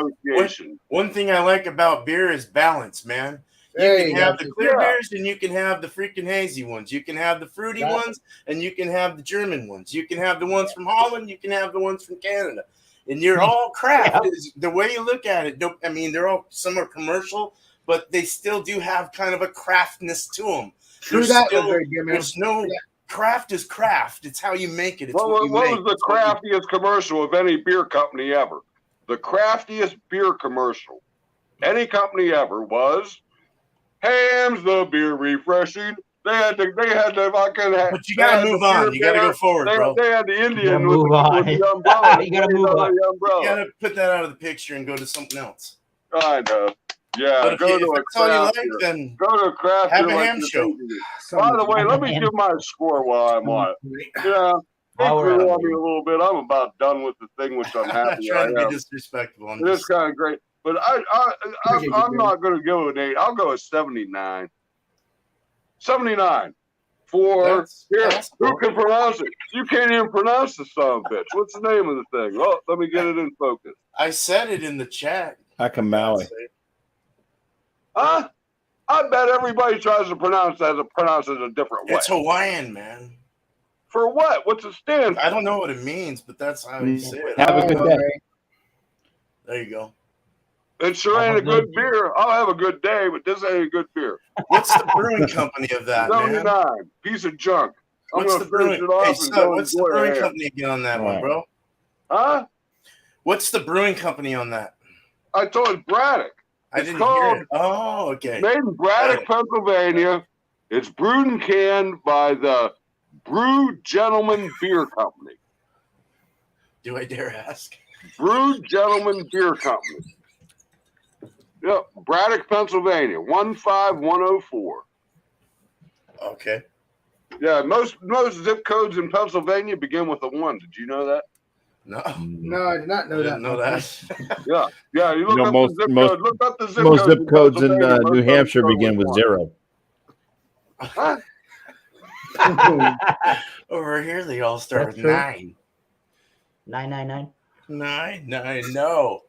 one thing I like about beer is balance, man. You can have the clear beers and you can have the freaking hazy ones. You can have the fruity ones and you can have the German ones. You can have the ones from Holland. You can have the ones from Canada. And you're all craft. The way you look at it, I mean, they're all, some are commercial, but they still do have kind of a craftness to them. There's no craft is craft. It's how you make it. It's what was the craftiest commercial of any beer company ever? The craftiest beer commercial any company ever was Hamm's the beer refreshing. They had the fucking. But you gotta move on. You gotta go forward, bro. They had the Indian with the umbrella. You gotta move on. You gotta put that out of the picture and go to something else. I know. Yeah, go to a craft beer. Then go to a craft beer. Have a ham show. By the way, let me give my score while I'm on it. Yeah. On me a little bit. I'm about done with the thing, which I'm happy. Trying to be disrespectful. It's kind of great, but I'm not going to go with 8. I'll go with 79. 79 for who can pronounce it? You can't even pronounce the son of a bitch. What's the name of the thing? Oh, let me get it in focus. I said it in the chat. Hakamaui. Huh? I bet everybody tries to pronounce it a different way. It's Hawaiian, man. For what? What's it stand for? I don't know what it means, but that's how you say it. Have a good day. There you go. It sure ain't a good beer. I'll have a good day, but this ain't a good beer. What's the brewing company of that, 79. Man? Piece of junk. What's the brewing company again on that one, bro? Huh? What's the brewing company on that? I told you Braddock. I didn't hear it. Oh, okay. Made in Braddock, Pennsylvania. It's brewed and canned by the Brew Gentleman Beer Company. Do I dare ask? Brew Gentleman Beer Company. Yep, Braddock, Pennsylvania, 15104. Okay. Yeah, most zip codes in Pennsylvania begin with a 1. Did you know that? No. No, I did not know that. Know that. Yeah. You look up the zip code. Look up the zip most zip codes in New Hampshire begin with 0. Huh? Over here, they all start with 9. 999. 9. No.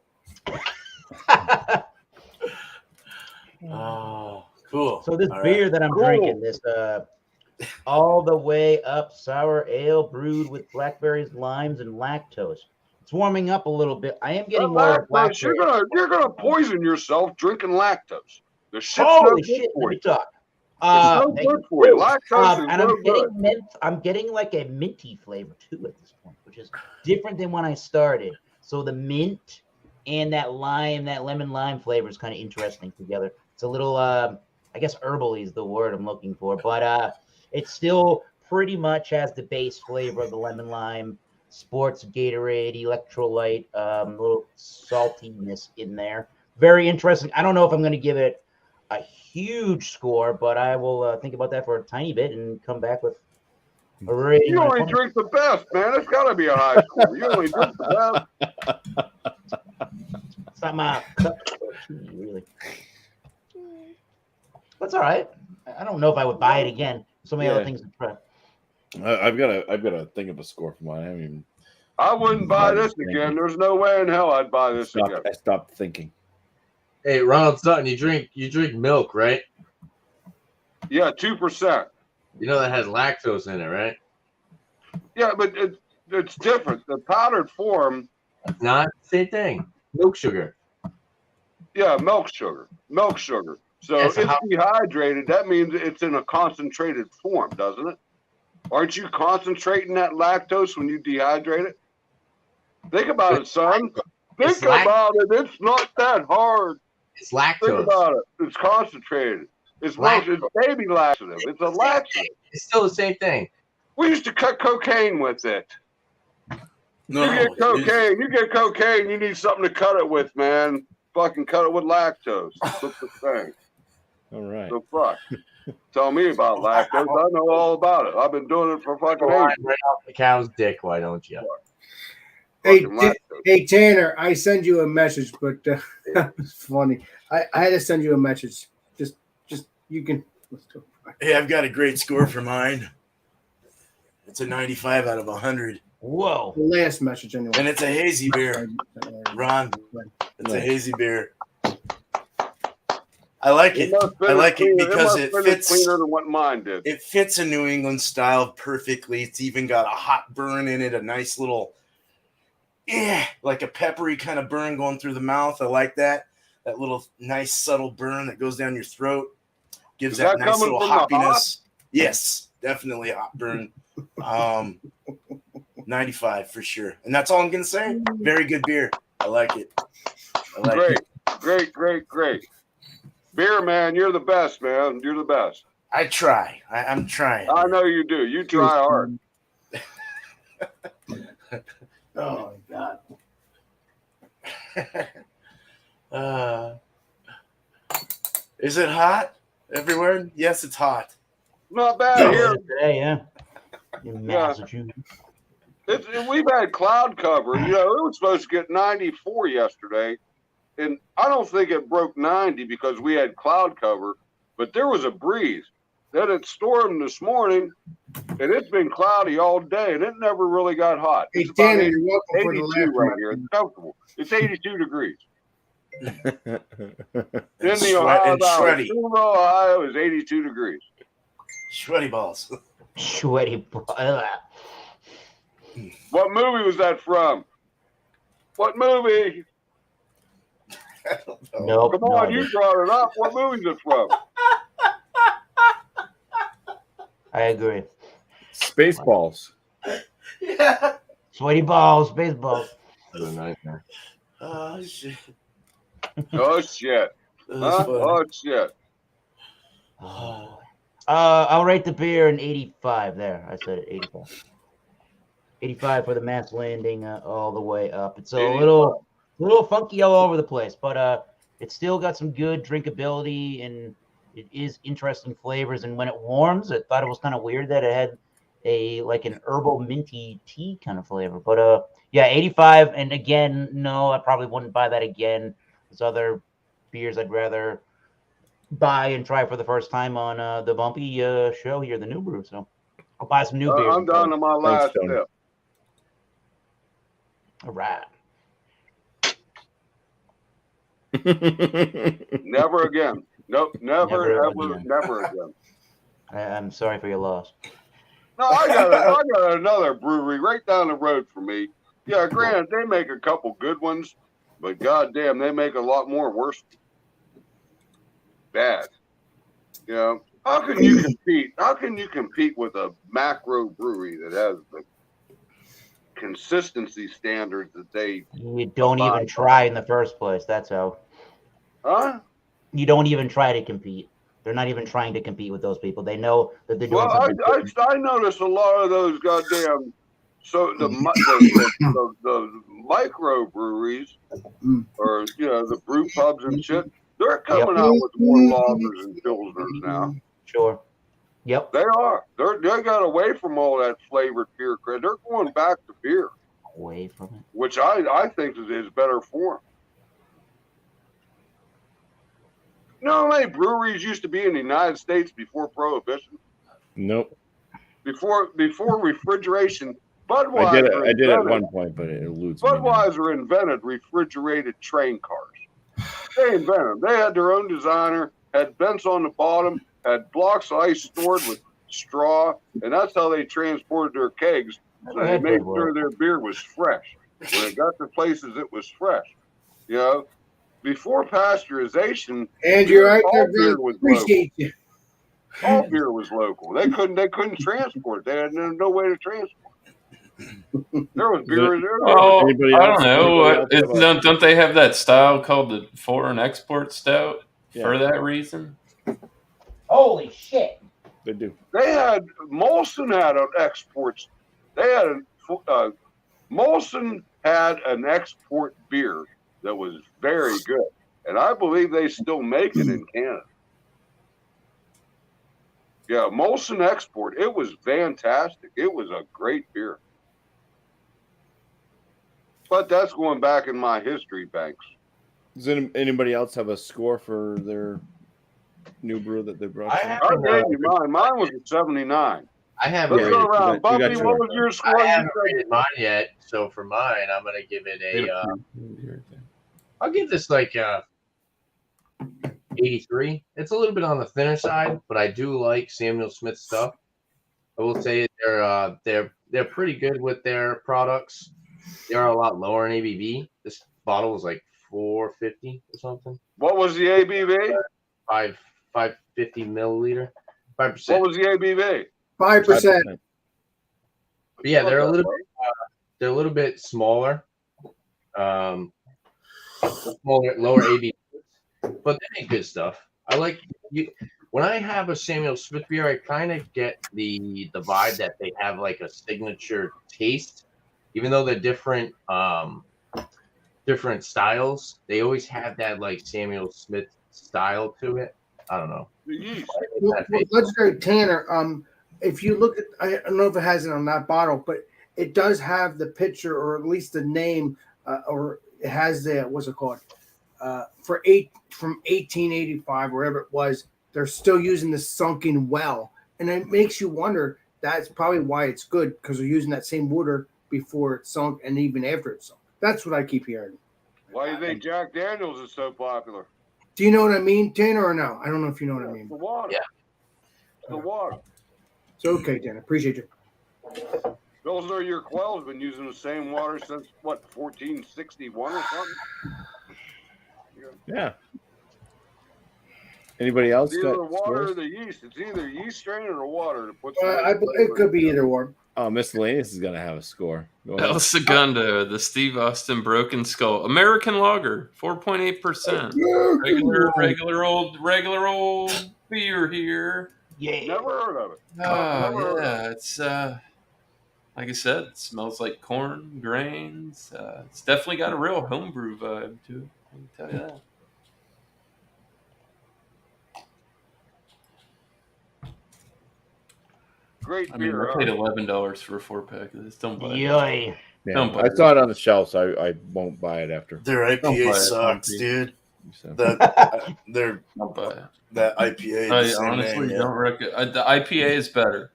Oh, cool. So this All beer right. that I'm Cool. drinking, this all the way up sour ale brewed with blackberries, limes, and lactose. It's warming up a little bit. I am getting more of the Lactose, blackberry. you're gonna poison yourself drinking lactose. The shit's no Holy good shit! for Let me you. talk. It's no Thank good you. for you. Lactose is And no I'm getting good. mint. I'm getting like a minty flavor too at this point, which is different than when I started. So the mint and that lime, that lemon lime flavor is kind of interesting together. It's a little, I guess, herbally is the word I'm looking for, but it still pretty much has the base flavor of the lemon lime, sports Gatorade, electrolyte, little saltiness in there. Very interesting. I don't know if I'm going to give it a huge score, but I will think about that for a tiny bit and come back with a rating. You on only 20. drink the best, man. It's got to be a high score. You only drink the best. It's not my cup of tea, really. That's all right. I don't know if I would buy it again. So many other Yeah. things to try. I've got to think of a score for mine. I mean, I wouldn't buy this again. There's no way in hell I'd buy this again. I stopped thinking. Hey, Ronald Sutton, you drink milk, right? Yeah, 2%. You know that has lactose in it, right? Yeah, but it's different. The powdered form. Not same thing. Milk sugar. Yeah, milk sugar. Milk sugar. So Yeah, so it's dehydrated. That means it's in a concentrated form, doesn't it? Aren't you concentrating that lactose when you dehydrate it? Think about it, son. Think about it. It's not that hard. It's lactose. Think about it. It's concentrated. It's baby laxative. It's a laxative. It's still the same thing. We used to cut cocaine with it. No, You get cocaine. You get cocaine. You need something to cut it with, man. Fucking cut it with lactose. That's the thing. All right. So fuck. Tell me about lactose. I know all about it. I've been doing it for fucking Right ages. off the cow's dick, why don't you? Hey, Tanner, I send you a message, but that was funny. I had to send you a message. Just you can. Hey, I've got a great score for mine. It's a 95 out of 100. Whoa. The last message, anyway. And it's a hazy beer. Ron, it's a hazy beer. I like it. I like it because it fits cleaner than what mine did. It fits a New England style perfectly. It's even got a hot burn in it, a nice little, like a peppery kind of burn going through the mouth. I like that. That little nice subtle burn that goes down your throat. Gives that nice little hoppiness. Yes, definitely a hot burn. 95 for sure. And that's all I'm going to say. Very good beer. I like it. Great. Beer, man, you're the best, man. You're the best. I try. I'm trying. I know you do. You try hard. Oh, God. Is it hot everywhere? Yes, it's hot. Not bad here. Today, yeah. In Massachusetts. We've had cloud cover. You know, it was supposed to get 94 yesterday. And I don't think it broke 90 because we had cloud cover, but there was a breeze. Then it stormed this morning, and it's been cloudy all day, and it never really got hot. Hey, It's about Tanner, 80, you're welcome for the 82 last right one. here. It's comfortable. It's 82 degrees. In the Sweat Ohio and Valley. sweaty. Sewell, Ohio is 82 degrees. Sweaty balls. Sweaty. What movie was that from? What movie? Nope. Come on, you brought it up. What movie is it from? I agree. Spaceballs. Yeah. Sweaty balls, baseballs. What a nightmare. Oh, shit. Oh, shit. That was Huh? funny. Oh, shit. Oh. I'll rate the beer an 85 there. I said it, 85. 85 for the Mass Landing all the way up. It's a little funky all over the place, but it's still got some good drinkability and it is interesting flavors. And when it warms, I thought it was kind of weird that it had an herbal minty tea kind of flavor. But yeah, 85. And again, no, I probably wouldn't buy that again. There's other beers I'd rather buy and try for the first time on the BuMpY show here, the New Brew. So I'll buy some new beers. I'm down to my last Tony. step. All right. Never again. Nope. Never, Never ever, again. never again. I'm sorry for your loss. No, I got another brewery right down the road from me. Yeah, granted, they make a couple good ones, but goddamn, they make a lot more worse. Bad. You know, how can you compete? How can you compete with a macro brewery that has the consistency standards that they? You don't even try in the first place. That's how. Huh? You don't even try to compete. They're not even trying to compete with those people. They know that they're doing Well, something. I noticed a lot of those goddamn the micro breweries or the brew pubs and shit. They're coming out with more lagers and pilsners now. Sure. Yep. They are. They got away from all that flavored beer cred. They're going back to beer. Away from it. Which I think is better for them. You know how many breweries used to be in the United States before Prohibition? Nope. Before refrigeration, Budweiser. I did at one point, but it eludes me now. Budweiser invented refrigerated train cars. They invented them. They had their own designer, had vents on the bottom, had blocks of ice stored with straw, and that's how they transported their kegs. So they made sure their beer was fresh. When it got to places, it was fresh. You know, before pasteurization, And you're right there, beer bro. was Appreciate you. all beer was local. They couldn't transport. They had no way to transport. There was beer there. Oh, Anybody I else? don't know. Anybody else Don't they have that style called the foreign export stout for Yeah. that reason? Holy shit. They do. They had Molson had an export. They had Molson had an export beer that was very good, and I believe they still make it in Canada. Yeah, Molson Export. It was fantastic. It was a great beer. But that's going back in my history banks. Does anybody else have a score for their new brew that they brought? I I gave you mine. Mine was a 79. I haven't Let's Yeah, go you got- around. you got BuMpY, yours. what was your score? I haven't rated mine yet, so for mine, I'm gonna give it I'll give this like 83. It's a little bit on the thinner side, but I do like Samuel Smith stuff. I will say they're pretty good with their products. They are a lot lower in ABV. This bottle was like 450 or something. What was the ABV? 550 milliliter, 5%. What was the ABV? 5%. But yeah, they're a little bit smaller, lower ABV, but they make good stuff. I like when I have a Samuel Smith beer, I kind of get the vibe that they have like a signature taste, even though they're different styles. They always have that like Samuel Smith style to it. I don't know. The yeast. Well, Legendary Tanner, if you look at, I don't know if it has it on that bottle, but it does have the picture or at least the name, or it has the, what's it called? From 1885, wherever it was, they're still using the sunken well. And it makes you wonder, that's probably why it's good, because they're using that same water before it's sunk and even after it's sunk. That's what I keep hearing. Why do you think Jack Daniels is so popular? Do you know what I mean, Tanner, or no? I don't know if you know what I mean. The water. Yeah. The water. So, okay, Tanner, appreciate you. Those are your quells been using the same water since what, 1461 or something? Yeah. Anybody else It's either got the water or scores? the yeast. It's either yeast strain or the water that puts. It could be either one. Oh, Miscellaneous is gonna have a score. Go ahead. El Segundo, the Steve Austin Broken Skull American Lager, 4.8%. Regular old beer here. Yeah. Never heard of it. Oh yeah, it's like I said, it smells like corn grains. It's definitely got a real homebrew vibe to it. I can tell you that. Great I mean, beer. I paid $11 for a 4-pack of this. Don't buy it. Yoy. Yeah, Don't buy I it. saw it on the shelf, so I won't buy it after. Their Don't buy IPA it, sucks, BuMpY. dude. So. Their Don't buy it. that IPA. I the same honestly name, yeah. don't recommend. The IPA is better.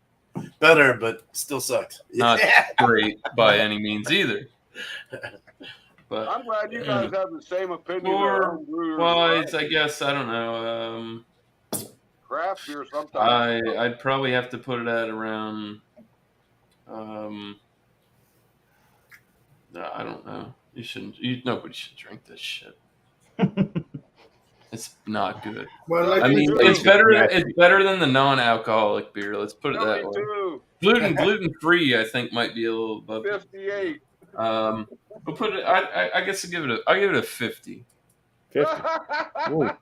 Better, but still sucks. Not great by any means either. But I'm glad you guys have the same opinion. Score-wise, I guess, I don't know. Craft beer sometimes. I'd probably have to put it at around. No, I don't know. You shouldn't. Nobody should drink this shit. It's not good. Well, I mean, it's better. It's better than the non-alcoholic beer. Let's put it Tell that me way. too. Gluten free, I think, might be a little above. 58. We'll put it. I guess I'll give it a 50. 50. I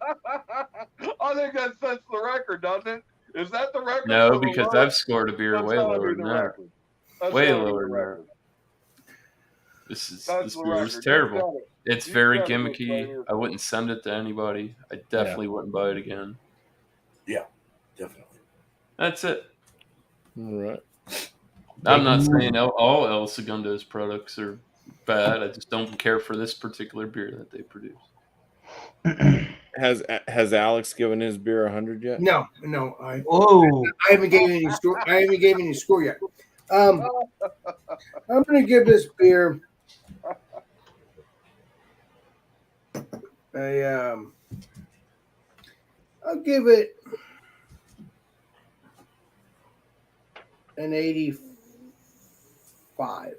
think that sets the record, doesn't it? Is that the record? No, for the because lowest? I've scored a beer That's way gotta lower be than the that. record. That's Way gotta be lower the than that. record. This That's the beer is record. terrible. It's You very said it, gimmicky. Slater. I wouldn't send it to anybody. I definitely wouldn't buy it again. Yeah, definitely. That's it. All right. I'm not saying all El Segundo's products are bad. I just don't care for this particular beer that they produce. Has Alex given his beer 100 yet? No. I haven't given any score. I haven't given any score yet. I'm gonna give this beer I'll give it an 85,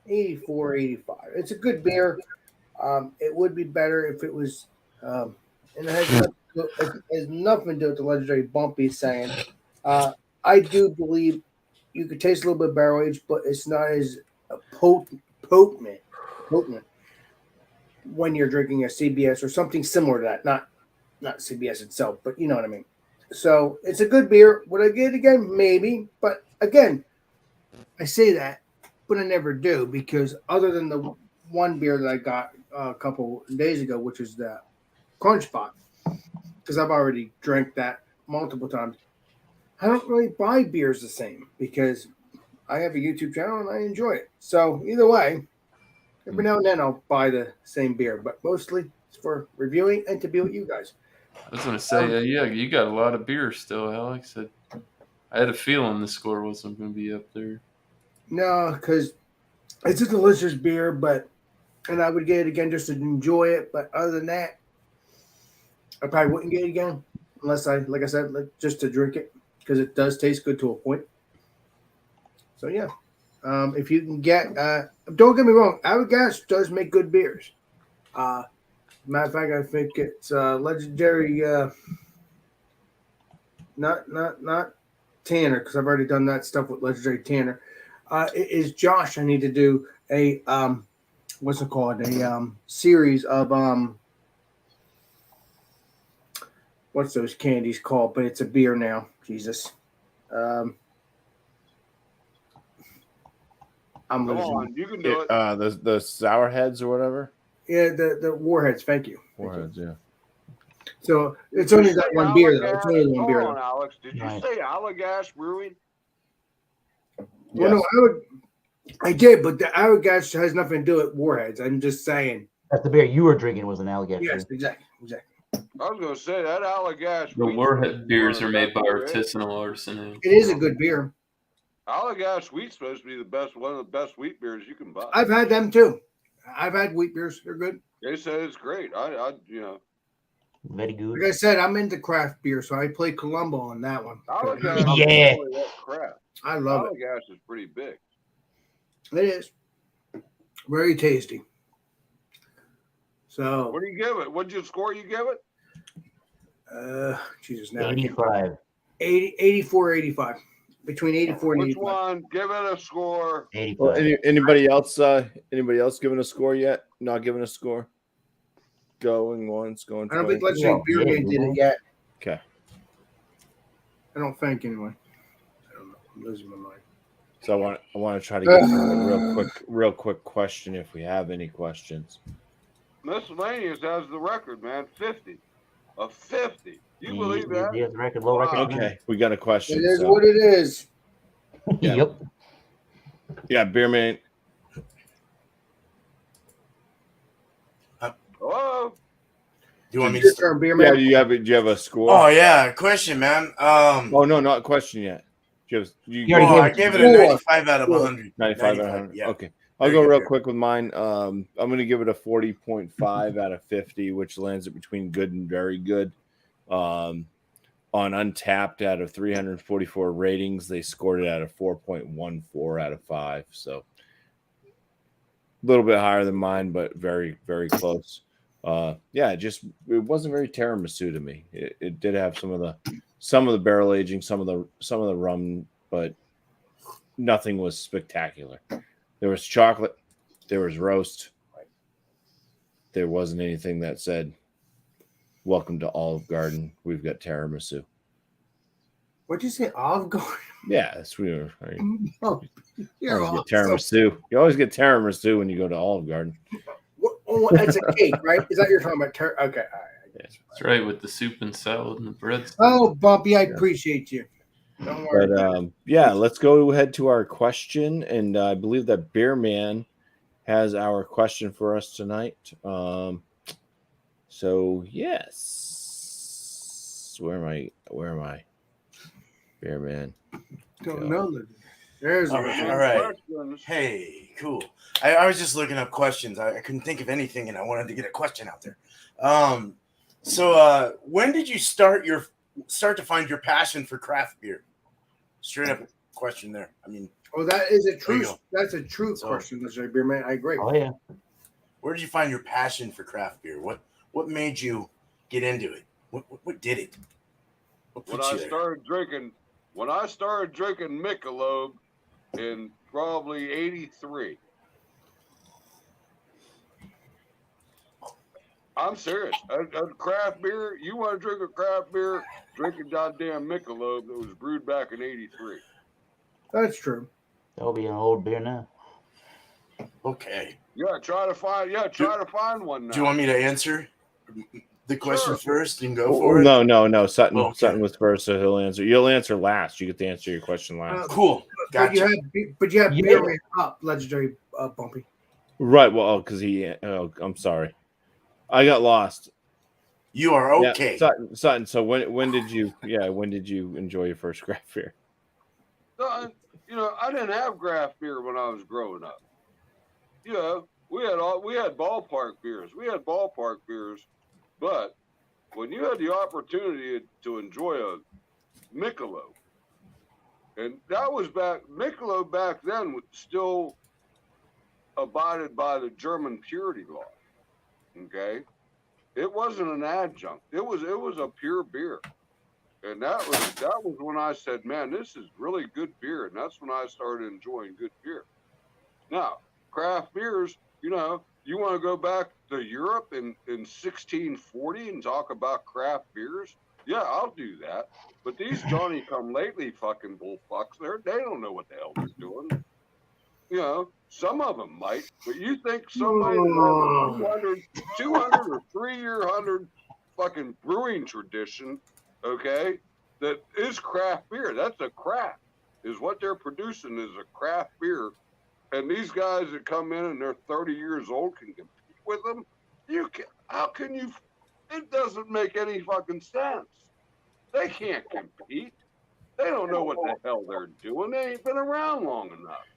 84, 85. It's a good beer. It would be better if it was, and it has nothing to do with the legendary BuMpY saying. I do believe you could taste a little bit of barrel aged, but it's not as potent when you're drinking a CBS or something similar to that. Not CBS itself, but you know what I mean. So it's a good beer. Would I get it again? Maybe. But again, I say that, but I never do because other than the one beer that I got a couple days ago, which is the Crunch Pot, because I've already drank that multiple times. I don't really buy beers the same because I have a YouTube channel and I enjoy it. So either way, every now and then I'll buy the same beer, but mostly it's for reviewing and to be with you guys. I was going to say, yeah, you got a lot of beer still, Alex. I had a feeling the score wasn't going to be up there. No, because it's a delicious beer, and I would get it again just to enjoy it. But other than that, I probably wouldn't get it again unless like I said, just to drink it because it does taste good to a point. So yeah, if you can get, don't get me wrong, Allagash does make good beers. Matter of fact, I think it's legendary. Not Tanner because I've already done that stuff with legendary Tanner. It is Josh. I need to do a what's it called? A series of what's those candies called? But it's a beer now. Jesus. I'm Come losing. on, you can do it. The sour heads or whatever. Yeah, the Warheads. Thank you. Warheads, yeah. So it's only that one beer though. It's only one Hold beer. on, Alex. Did you say Allagash Brewing? Well, no, I did, but the Allagash has nothing to do with Warheads. I'm just saying. That's the beer you were drinking was an Allagash. Yes, exactly. I was going to say that Allagash. The Warhead beers are made by artisanal artisan. It is a good beer. Allagash wheat's supposed to be one of the best wheat beers you can buy. I've had them too. I've had wheat beers. They're good. They said it's great. I Very good. Like I said, I'm into craft beer, so I play Columbo on that one. Allagash Yeah. really that crap. I love it. Allagash is pretty big. It is. Very tasty. So What do you give it? What'd you score you give it? Jesus, now 85. 84, 85. Between 84 and Which 85. one? Give it a score. 85. Well, anybody else giving a score yet? Not giving a score? Going once, going I don't twice. think Legendary Beer Man did it yet. Okay. I don't think anyway. I don't know. I'm losing my mind. So I want to try to get a real quick question if we have any questions. Miscellaneous has the record, man. 50. A 50. You believe that? He has a record, low record. Okay, we got a question. It is what it is. Yeah. Yep. Yeah, Beerman. Hello? You want me Your to? turn, Beer Yeah, Man. do you have a score? Oh yeah, question, man. Oh no, not a question yet. You already I gave gave it it a a 95 out of 100. 95 out of 100. Yeah. Okay. I'll go real quick with mine. I'm going to give it a 40.5 out of 50, which lands it between good and very good. On Untapped, out of 344 ratings, they scored it at a 4.14 out of 5. So a little bit higher than mine, but very, very close. It wasn't very tiramisu to me. It did have some of the barrel aging, some of the rum, but nothing was spectacular. There was chocolate, there was roast. There wasn't anything that said, "Welcome to Olive Garden. We've got tiramisu." What'd you say, Olive Garden? Yeah, that's weird. Oh, You always get tiramisu. You always get tiramisu when you go to Olive Garden. It's a cake, right? Is that you're talking about? Okay, all right. That's right, with the soup and salad and the bread. Oh, BuMpy, I appreciate you. Don't worry. But let's go ahead to our question, and I believe that Beer Man has our question for us tonight. So yes, where am I? Beer Man. Don't know. There's all right. Hey, cool. I was just looking up questions. I couldn't think of anything, and I wanted to get a question out there. So when did you start to find your passion for craft beer? Straight up question there. I mean, that is a true. That's a true question, Mr. Beer Man. I agree. Oh yeah. Where did you find your passion for craft beer? What made you get into it? What did it? When I started drinking Michelob in probably '83. I'm serious. A craft beer, you want to drink a craft beer, drink a goddamn Michelob that was brewed back in '83. That's true. That'll be an old beer now. Okay. Yeah, try to find one now. Do you want me to answer the question first and go for it? No. Sutton was first, so he'll answer. You'll answer last. You get to answer your question last. Cool. Gotcha. But you have Beer Man up, legendary BuMpy. Right. Well, because I'm sorry. I got lost. You are okay. Yeah, Sutton. So when did you enjoy your first craft beer? I didn't have craft beer when I was growing up. We had ballpark beers. But when you had the opportunity to enjoy a Michelob, and that was Michelob back then was still abided by the German purity law. Okay, it wasn't an adjunct. It was a pure beer, and that was when I said, "Man, this is really good beer," and that's when I started enjoying good beer. Now, craft beers, you want to go back to Europe in 1640 and talk about craft beers? Yeah, I'll do that. But these Johnny-come-lately fucking bullfucks, they don't know what the hell they're doing. Some of them might, but you think somebody that has a 200 or 300 fucking brewing tradition, okay, that is craft beer. That's a craft. Is what they're producing is a craft beer. And these guys that come in and they're 30 years old can compete with them? How can you? It doesn't make any fucking sense. They can't compete. They don't know what the hell they're doing. They ain't been around long enough.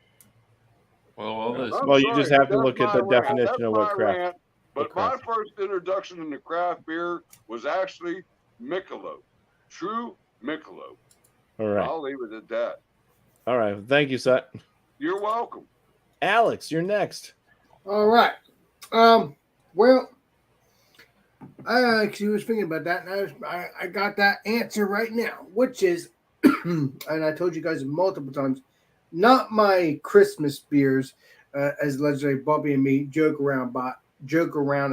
You just have to look at the definition of what craft. But my first introduction into craft beer was actually Michelob, true Michelob. All right. I'll leave it at that. All right. Thank you, Sut. You're welcome. Alex, you're next. All right. Well, I actually was thinking about that, and I got that answer right now, which is, and I told you guys multiple times, not my Christmas beers, as legendary BuMpy and me joke around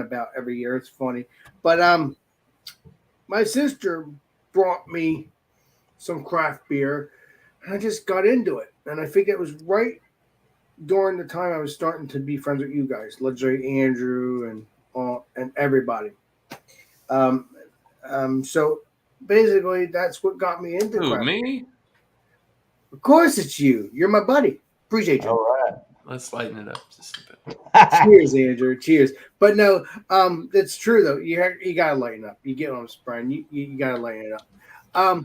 about every year. It's funny, but my sister brought me some craft beer, and I just got into it, and I think it was right during the time I was starting to be friends with you guys, legendary Andrew and everybody. So basically, that's what got me into craft. Me? Of course, it's you. You're my buddy. Appreciate you. All right. Let's lighten it up just a bit. Cheers, Andrew. Cheers. But no, that's true though. You gotta lighten up. You get what I'm saying. You gotta lighten it up.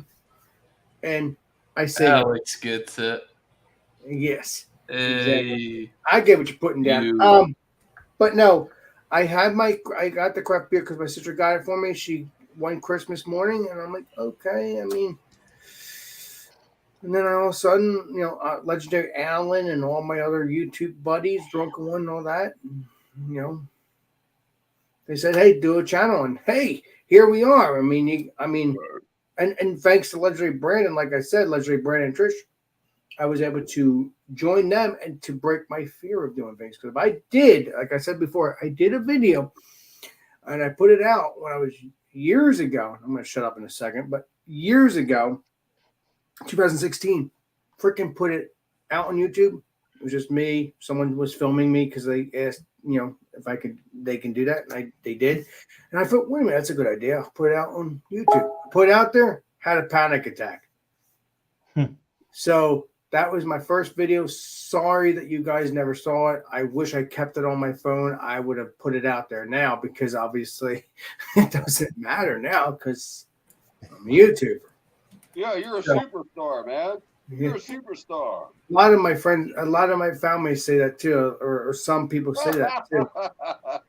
And I say Alex gets it. yes. Hey, I get what you're putting down. you. But no, I got the craft beer because my sister got it for me. She one Christmas morning, and I'm like, okay. I mean, and then all of a sudden, Legendary Alan and all my other YouTube buddies, Drunken One, and all that, they said, hey, do a channel, and hey, here we are. And thanks to Legendary Brandon, like I said, Legendary Brandon and Trish, I was able to join them and to break my fear of doing things. Because if I did, like I said before, I did a video and I put it out when I was years ago. I'm going to shut up in a second, but years ago, 2016, freaking put it out on YouTube. It was just me. Someone was filming me because they asked, if they can do that. And they did. And I thought, wait a minute, that's a good idea. I'll put it out on YouTube. Put it out there, had a panic attack. So that was my first video. Sorry that you guys never saw it. I wish I kept it on my phone. I would have put it out there now because obviously it doesn't matter now because I'm a YouTuber. Yeah, you're a superstar, man. You're a superstar. A lot of my friends, a lot of my family say that too, or some people say that too.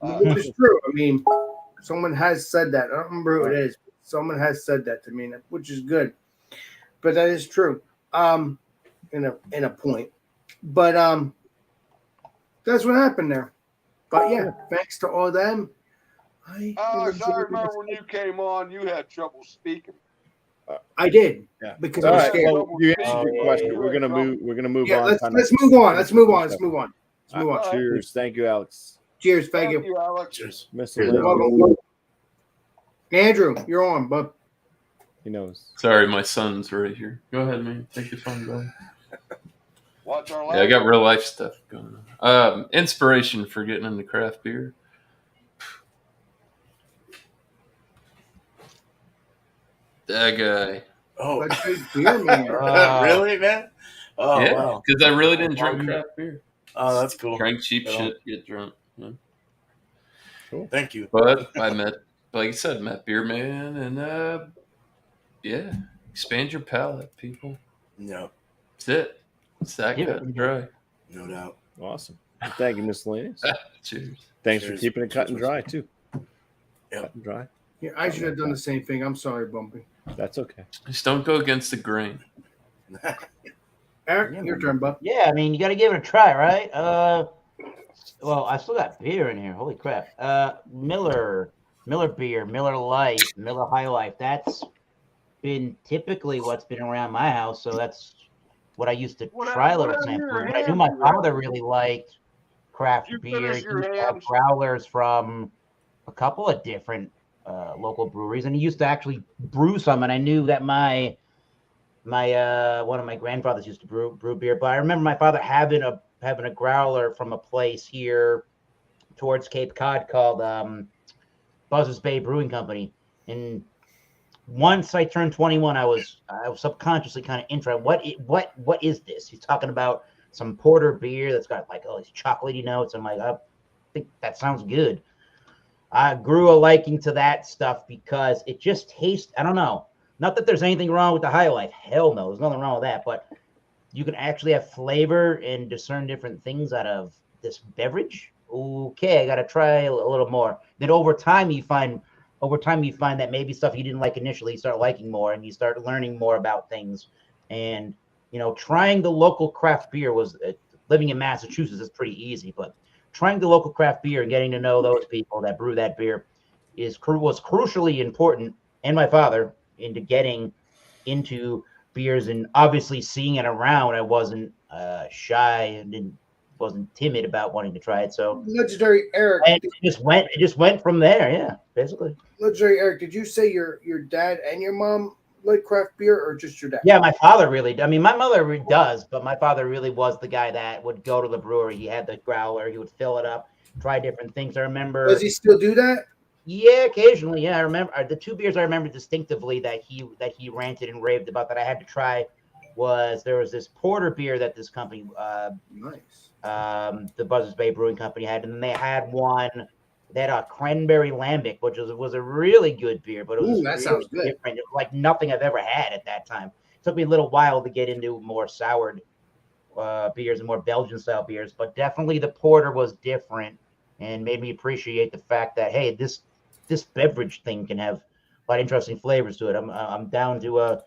Which is true. I mean, someone has said that. I don't remember who it is. But someone has said that to me, which is good. But that is true. In a point. But that's what happened there. But yeah, thanks to all of them. Alex, I remember when you came on, you had trouble speaking. I did. Yeah. Because All I was right, scared. well, you answered your question. We're gonna move Yeah, on. let's move on. Let's move on. Cheers. Thank you, Alex. Cheers. Thank you. Alex. Cheers. Mr. Andrew, you're on, bud. He knows. Sorry, my son's right here. Go ahead, man. Take your phone, go. Watch our Yeah, I got real life stuff going on. Inspiration for getting into craft beer. That guy. Oh, Beer, man. really, man? Oh, yeah, wow. because I really didn't drink craft beer. Oh, that's cool. Drink cheap shit, get drunk. Yeah. Cool. Thank you. But I met, like you said, met Beer Man, and yeah, expand your palate, people. No, That's it. It's that cut and dry. no doubt. Awesome. Well, thank you, miscellaneous. Cheers. Thanks Cheers. for keeping it cut and dry too. Yep. Cut and dry. Yeah, I should have done the same thing. I'm sorry, BuMpy. That's okay. Just don't go against the grain. Eric, your turn, bud. Yeah, I mean, you got to give it a try, right? Well, I still got beer in here. Holy crap. Miller beer, Miller Light, Miller High Life. That's been typically what's been around my house. So that's what I used to try a little sample. But I knew my father really liked craft beer. He used to have growlers from a couple of different local breweries, and he used to actually brew some. And I knew that my one of my grandfathers used to brew beer. But I remember my father having a growler from a place here towards Cape Cod called Buzzards Bay Brewing Company. And once I turned 21, I was subconsciously kind of interested. What is this? He's talking about some porter beer that's got like all these chocolatey notes. I'm like, I think that sounds good. I grew a liking to that stuff because it just tastes, I don't know. Not that there's anything wrong with the High Life. Hell no, there's nothing wrong with that. But you can actually have flavor and discern different things out of this beverage. Okay, I got to try a little more. Then over time you find that maybe stuff you didn't like initially, you start liking more, and you start learning more about things. And trying the local craft beer was living in Massachusetts is pretty easy, but trying the local craft beer and getting to know those people that brew that beer was crucially important. And my father into getting into beers, and obviously seeing it around, I wasn't shy and wasn't timid about wanting to try it. So Legendary Eric, and it just went from there. Yeah, basically. Legendary Eric, did you say your dad and your mom like craft beer, or just your dad? Yeah, my father really. I mean, my mother does, but my father really was the guy that would go to the brewery. He had the growler. He would fill it up, try different things. I remember. Does he still do that? Yeah, occasionally. Yeah, I remember the two beers I remember distinctively that he ranted and raved about that I had to try there was this porter beer that this company, Nice. the Buzzards Bay Brewing Company had, and then they had one that cranberry lambic, which was a really good beer, but it was that really sounds good. different, like nothing I've ever had at that time. It took me a little while to get into more soured beers and more Belgian style beers, but definitely the porter was different and made me appreciate the fact that, hey, this beverage thing can have a lot of interesting flavors to it. I'm down to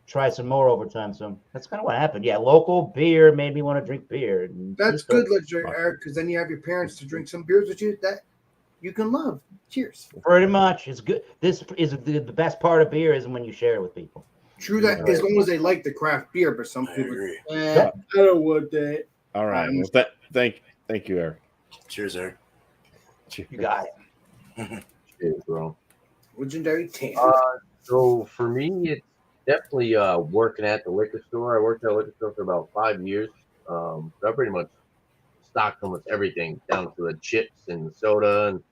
try some more over time. So that's kind of what happened. Yeah, local beer made me want to drink beer. That's good, legendary Eric, because then you have your parents to drink some beers with you that you can love. Cheers. Pretty much, it's good. This is the best part of beer is when you share it with people. True that, as long as they like the craft beer, but some people, agree. I don't want that. All right. Well, thank you, Eric. Cheers, Eric. You got it. Cheers, bro. Legendary Tan. So for me, it's definitely working at the liquor store. I worked at a liquor store for about 5 years. So I pretty much stocked almost everything down to the chips and the soda and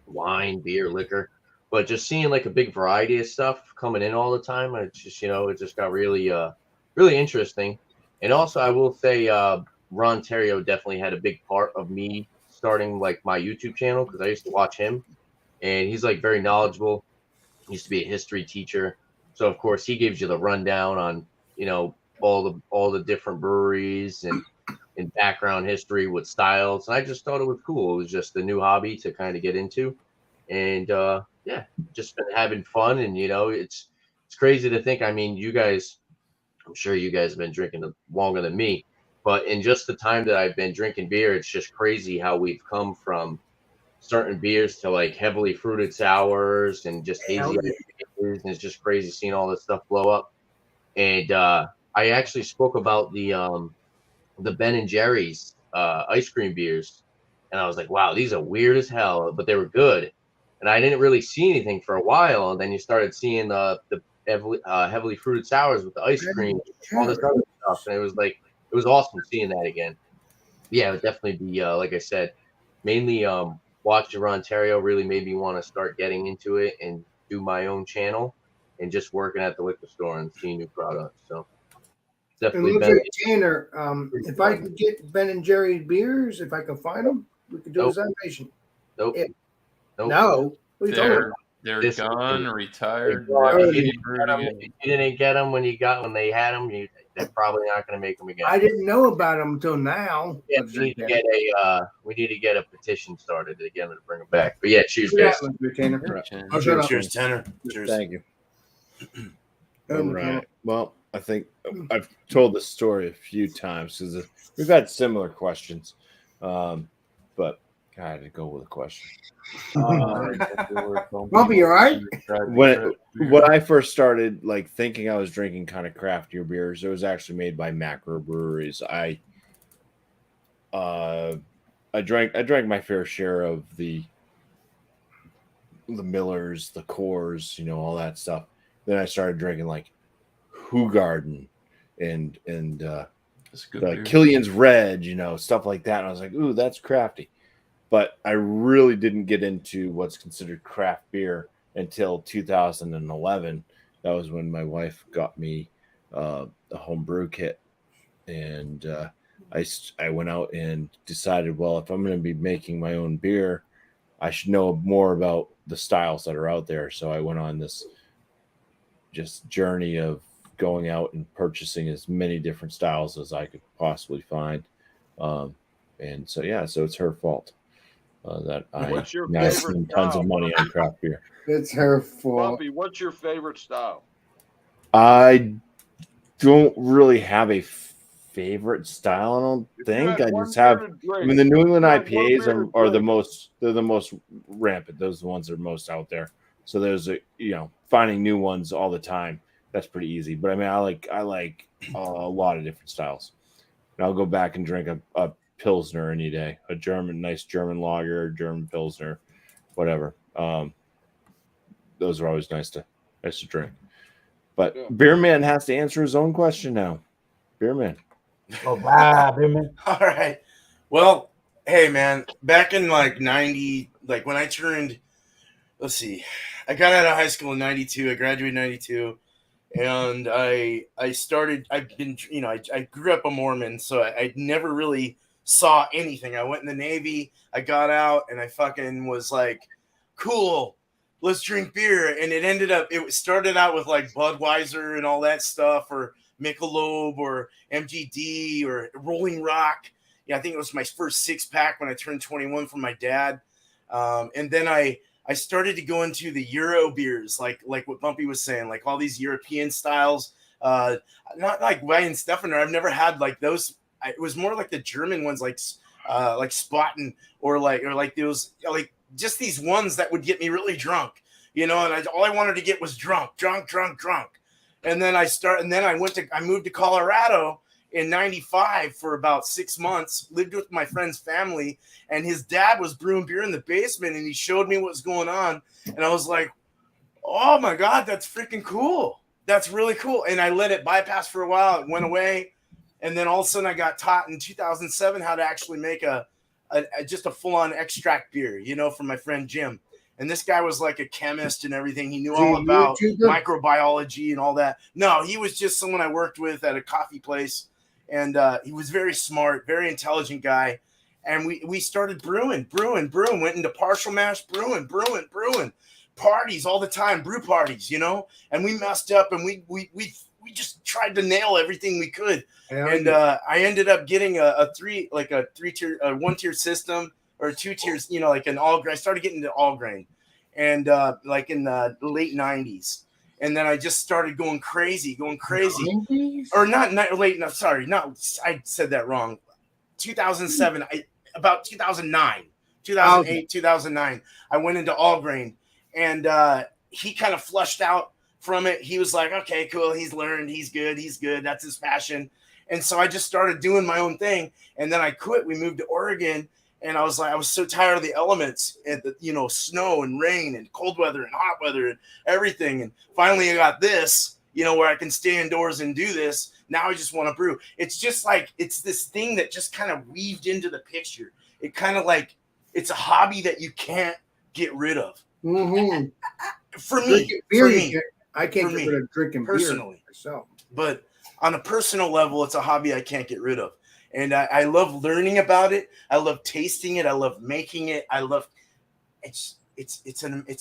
wine, beer, liquor. But just seeing like a big variety of stuff coming in all the time, it's just, it just got really, really interesting. And also, I will say, Ron Terrio definitely had a big part of me starting like my YouTube channel because I used to watch him, and he's like very knowledgeable. He used to be a history teacher, so of course he gives you the rundown on all the different breweries and background history with styles. And I just thought it was cool. It was just a new hobby to kind of get into, and yeah, just been having fun. And it's crazy to think. I mean, you guys, I'm sure you guys have been drinking longer than me, but in just the time that I've been drinking beer, it's just crazy how we've come from certain beers to like heavily fruited sours and just hazy beers. And it's just crazy seeing all this stuff blow up. And I actually spoke about the Ben and Jerry's ice cream beers, and I was like, wow, these are weird as hell, but they were good. And I didn't really see anything for a while, and then you started seeing the heavily fruited sours with the ice cream, all this other stuff, and it was awesome seeing that again. Yeah, it would definitely be like I said, mainly watching Ron Terrio really made me want to start getting into it and do my own channel and just working at the liquor store and seeing new products. So definitely been Tanner. If I could get Ben and Jerry beers, if I can find them, we could do a animation. Nope. No. What are you talking about? They're gone, retired. If you didn't get them when they had them, they're probably not going to make them again. I didn't know about them until now. Yeah, we need to get a petition started to get them to bring them back. But yeah, cheers, guys. Cheers, Tanner. Cheers. Thank you. All right. Well, I think I've told this story a few times because we've had similar questions, but I had to go with a question. BuMpy, you all right? When I first started like thinking I was drinking kind of craftier beers, it was actually made by macro breweries. I drank my fair share of the Millers, the Coors, all that stuff. Then I started drinking like Hoegaarden and the Killian's Red, stuff like that. And I was like, ooh, that's crafty. But I really didn't get into what's considered craft beer until 2011. That was when my wife got me a home brew kit. And I went out and decided, well, if I'm going to be making my own beer, I should know more about the styles that are out there. So I went on this just journey of going out and purchasing as many different styles as I could possibly find. And so, yeah, so it's her fault that I now spend tons of money on craft beer. It's her fault. BuMpy, what's your favorite style? I don't really have a favorite style. I don't think. I just have. I mean, the New England IPAs are the most. They're the most rampant. Those are the ones that are most out there. So there's finding new ones all the time. That's pretty easy. But I mean, I like a lot of different styles. And I'll go back and drink a Pilsner any day, a nice German lager, German Pilsner, whatever. Those are always nice to drink. But Beer Man has to answer his own question now. Beer Man. Oh, wow, Beer Man. All right. Well, hey, man, back in like 90, like when I turned, let's see, I got out of high school in 92. I graduated in 92. And I grew up a Mormon, so I never really saw anything. I went in the Navy, I got out, and I fucking was like, cool, let's drink beer. And it started out with like Budweiser and all that stuff, or Michelob or MGD or Rolling Rock. Yeah, I think it was my first 6-pack when I turned 21 from my dad. And then I started to go into the Euro beers, like what BuMpY was saying, like all these European styles. Not like Weihenstephaner. I've never had like those. It was more like the German ones, like Spaten or like those like just these ones that would get me really drunk, you know. And all I wanted to get was drunk. And then I moved to Colorado in 95 for about 6 months, lived with my friend's family, and his dad was brewing beer in the basement, and he showed me what was going on. And I was like, oh my God, that's freaking cool. That's really cool. And I let it bypass for a while. It went away. And then all of a sudden I got taught in 2007 how to actually make just a full-on extract beer, you know, from my friend Jim. And this guy was like a chemist and everything. He knew all about microbiology and all that. No, he was just someone I worked with at a coffee place. And he was very smart, very intelligent guy. And we started brewing, went into partial mash, brewing, parties all the time, brew parties, you know. And we messed up, and we just tried to nail everything we could. And I ended up getting a 1-tier system or 2 tiers, you know, like an all grain. I started getting into all grain, and like in the late 90s. And then I just started going crazy. Or not late. No, sorry, not. I said that wrong. 2007. About 2009, 2008, 2009. I went into all grain, and he kind of flushed out from it. He was like, okay, cool. He's learned. He's good. That's his passion. And so I just started doing my own thing. And then I quit. We moved to Oregon. And I was so tired of the elements and the, you know, snow and rain and cold weather and hot weather and everything. And finally I got this, you know, where I can stay indoors and do this. Now I just want to brew. It's just like, it's this thing that just kind of weaved into the picture. It kind of like, it's a hobby that you can't get rid of. Mm-hmm. For me. I can't get rid of drinking personally. Beer myself. But on a personal level, it's a hobby I can't get rid of. And I love learning about it. I love tasting it. I love making it. I love it's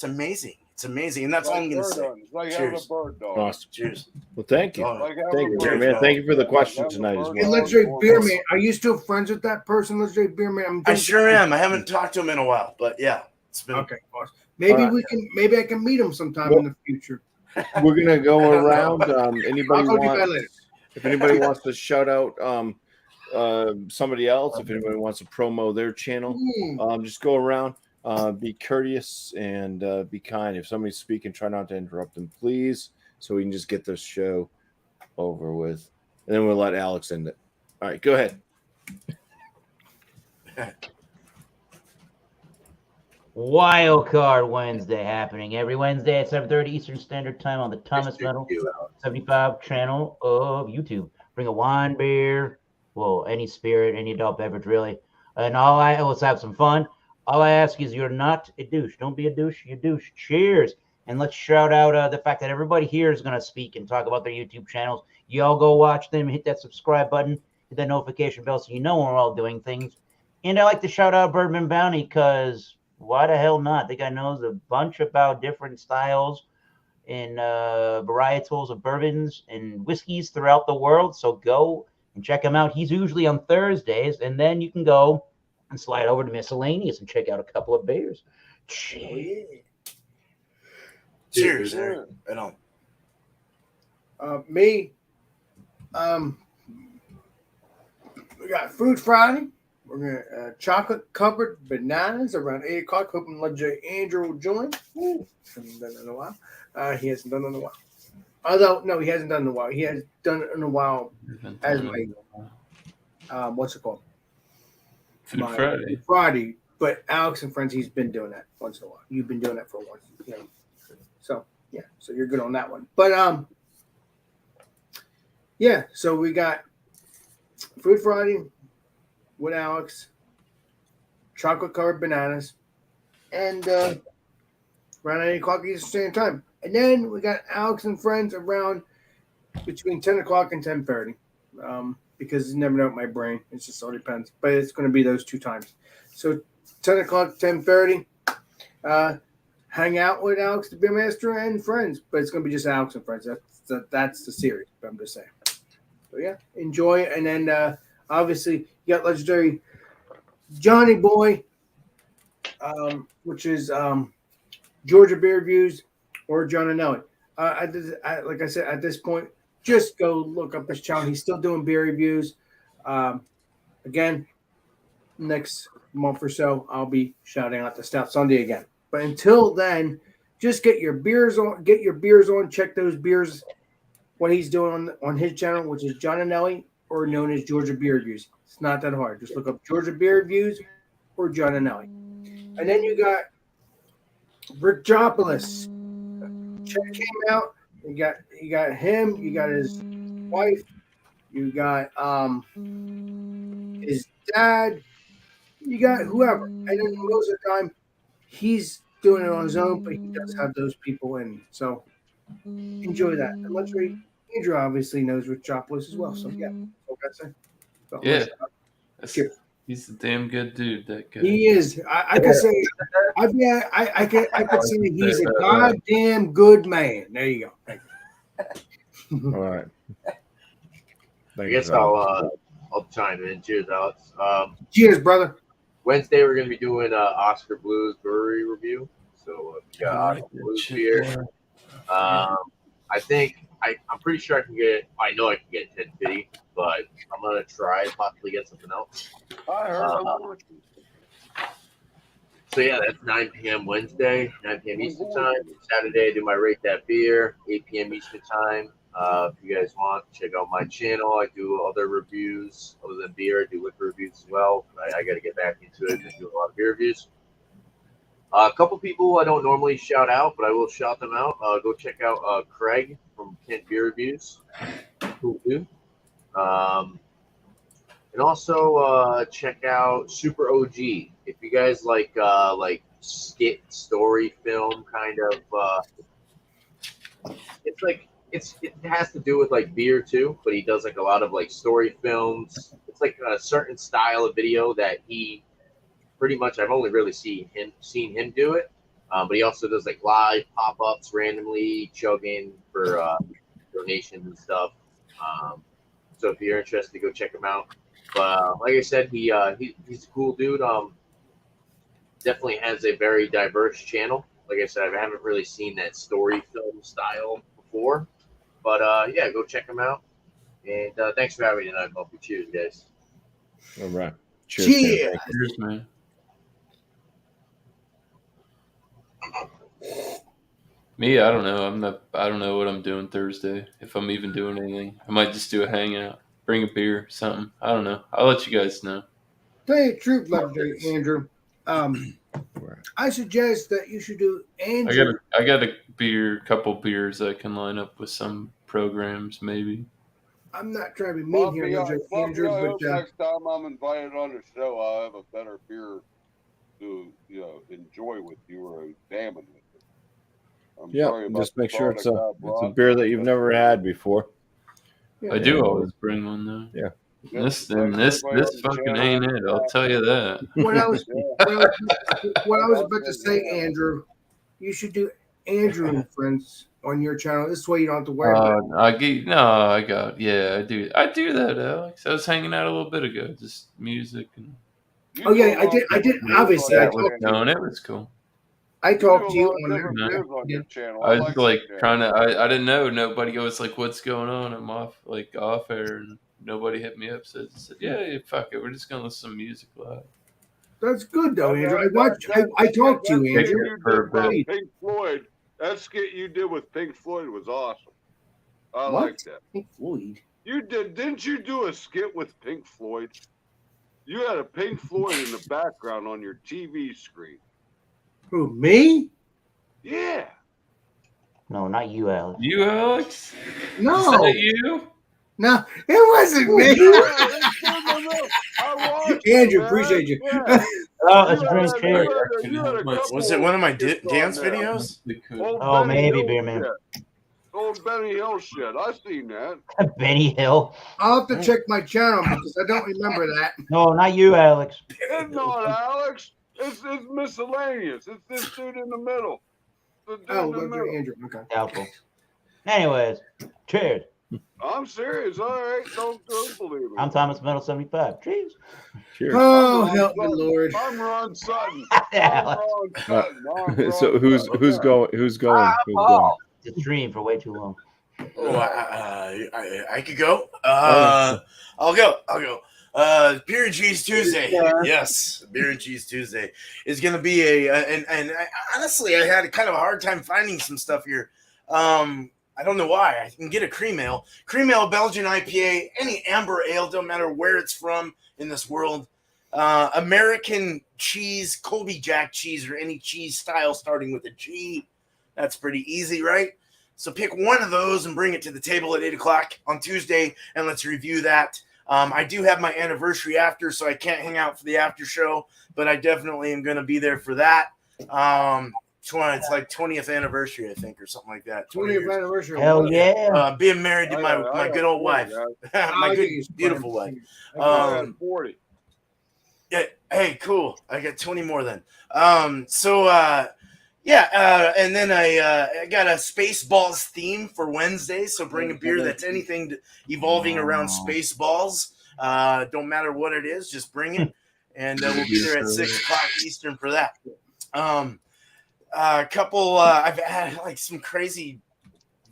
amazing. It's amazing. And that's all I'm going to say. Like Cheers. Awesome. Cheers. Well, thank you. Thank you, man. Thank you for the question tonight as Hey, well. Let's Drink Beer Man. Are you still friends with that person? Let's Drink Beer Man. I sure am. I haven't talked to him in a while, but yeah, it's been okay. Awesome. Maybe I can meet him sometime in the future. We're gonna go around. If anybody wants to shout out somebody else, if anybody wants to promo their channel, just go around. Be courteous and be kind. If somebody's speaking, try not to interrupt them, please, so we can just get this show over with. And then we'll let Alex end it. All right, go ahead. Wildcard Wednesday happening every Wednesday at 7:30 Eastern Standard Time on the Thomas Metal 75 channel of YouTube. Bring a wine, beer, well, any spirit, any adult beverage, really. And let's have some fun. All I ask is you're not a douche. Don't be a douche. You douche. Cheers. And let's shout out the fact that everybody here is going to speak and talk about their YouTube channels. You all go watch them, hit that subscribe button, hit that notification bell so you know when we're all doing things. And I like to shout out Bourbon Bounty because why the hell not? The guy knows a bunch about different styles and varietals of bourbons and whiskeys throughout the world. So go and check him out. He's usually on Thursdays. And then you can go and slide over to Miscellaneous and check out a couple of beers. Cheers. Cheers. Right on. Me. We got Food Friday. We're gonna chocolate covered bananas around 8 o'clock. Hoping Legendary Andrew will join. Hasn't done it in a while. He hasn't done it in a while. Although no, he hasn't done it in a while. He has done it in a while as my what's it called? Friday. Friday. But Alex and Friends, he's been doing that once in a while. You've been doing that for a while, you know. So yeah, so you're good on that one. But yeah. So we got Food Friday with Alex, chocolate covered bananas, and around 8 o'clock Eastern Standard Time. And then we got Alex and Friends around between 10 o'clock and 10:30. Because you never know with my brain. It just all depends. But it's going to be those 2 times. So 10 o'clock, 10:30. Hang out with Alex the Beer Master and Friends. But it's going to be just Alex and Friends. That's the series. But I'm just saying. So yeah, enjoy it. And then obviously you got legendary Johnny Boy, which is Georgia Beer Reviews or John and Nelly. Like I said, at this point, just go look up his channel. He's still doing beer reviews. Again, next month or so, I'll be shouting out the Stout Sunday again. But until then, just get your beers on. Get your beers on. Check those beers. What he's doing on his channel, which is John and Nelly, or known as Georgia Beer Reviews. It's not that hard. Just look up Georgia Beer Reviews or John and Nelly. And then you got Rick Jopolis. Check him out. You got him. You got his wife. You got his dad. You got whoever. And then most of the time, he's doing it on his own, but he does have those people in. So enjoy that. And let's read. Andrew obviously knows Rick Jopolis as well. So yeah, that's what I say. So, Yeah, he's a damn good dude. That guy. he is. I could say. I could say he's a goddamn good man. There you go. Thank you. All right. I guess I'll chime in. Cheers, Alex. Cheers, brother. Wednesday we're gonna be doing Oscar Blues brewery review. So we got Oscar Blues beer. I'm pretty sure I can get. I know I can get 1050, but I'm gonna try possibly get something else. I heard. So yeah, that's 9 p.m. Wednesday, 9 p.m. Eastern time. Saturday, I do my Rate That Beer, 8 p.m. Eastern time. If you guys want, check out my channel. I do other reviews other than beer. I do liquor reviews as well. I got to get back into it and do a lot of beer reviews. A couple people I don't normally shout out, but I will shout them out. Go check out Craig from Kent Beer Reviews. Cool dude. And also check out Super OG. If you guys like skit story film kind of, it has to do with like beer too, but he does like a lot of like story films. It's like a certain style of video that he pretty much I've only really seen him do it. But he also does like live pop-ups randomly, chugging for donations and stuff. So if you're interested, go check him out. But like I said, he's a cool dude. Definitely has a very diverse channel. Like I said, I haven't really seen that story film style before. But yeah, go check him out. And thanks for having me tonight, BuMpy. Cheers, guys. All right. Cheers. Cheers. Cheers, man. Me, I don't know. I don't know what I'm doing Thursday. If I'm even doing anything, I might just do a hangout, bring a beer, something. I don't know. I'll let you guys know. Tell you the truth, legendary Andrew. I suggest that you should do Andrew. I got a couple beers I can line up with some programs, maybe. I'm not trying to be mean here, legendary Andrew, I hope but next time I'm invited on the show, I'll have a better beer to enjoy with you or examine with you. I'm sorry about just make sure it's a brought, beer that you've never had before. I do always bring one though. Yeah. This fucking ain't it. I'll tell you that. what I was about to say, Andrew, you should do Andrew and Friends on your channel. This way you don't have to worry about it. I do that, Alex. I was hanging out a little bit ago, just music and. Oh yeah, I did. Obviously, it was cool. I talked to you on your channel. I was like trying to. I didn't know. Nobody was like, "What's going on?" I'm off air, and nobody hit me up. So I said, "Yeah, fuck it. We're just gonna listen to music live." That's good though, Andrew. I talked to you, Andrew. Pink Floyd. That skit you did with Pink Floyd was awesome. I What? like that. Pink Floyd. You didn't you do a skit with Pink Floyd? You had a Pink Floyd in the background on your TV screen. Who, me? Yeah. No, not you, Alex. You, Alex? No. Is that you? No, it wasn't me. I watched Andrew, it, appreciate you. Yeah. Oh, it's Brent's chair. Was it one of my dance videos? Oh, maybe, Beer Man. Old Benny Hill shit. I seen that. Benny Hill. I'll have to check my channel because I don't remember that. No, not you, Alex. It's not Alex. It's miscellaneous. It's this dude in the middle. The dude Oh, in the look, middle. Andrew. Okay. Doubtful. Anyways, cheers. I'm serious. All right, don't believe me. I'm Thomas Metal 75. Cheers. Cheers. Oh, I'm Ron help me, Sutton. Lord. I'm Ron Sutton. Yeah. I'm Ron Sutton. I'm Ron So who's Sutton. going? Who's going? Who's going? Paul. The stream for way too long. Oh, I could go. Oh, I'll go. Beer and Cheese Tuesday. Yes, Beer and Cheese Tuesday is going to be and I, honestly, I had kind of a hard time finding some stuff here. I don't know why. I can get a cream ale, Belgian IPA, any amber ale, don't matter where it's from in this world. American cheese, Colby Jack cheese, or any cheese style starting with a G. That's pretty easy, right? So pick one of those and bring it to the table at 8 o'clock on Tuesday, and let's review that. I do have my anniversary after, so I can't hang out for the after show, but I definitely am going to be there for that. It's like 20th anniversary, I think, or something like that. 20th anniversary. Hell yeah. Being married to my good old 40, wife, guys. my good, beautiful wife. I got 40. Yeah. Hey, cool. I got 20 more then. And then I got a Spaceballs theme for Wednesday. So bring a beer that's anything evolving around Spaceballs. Don't matter what it is, just bring it, and we'll be there at 6 o'clock Eastern for that. I've had like some crazy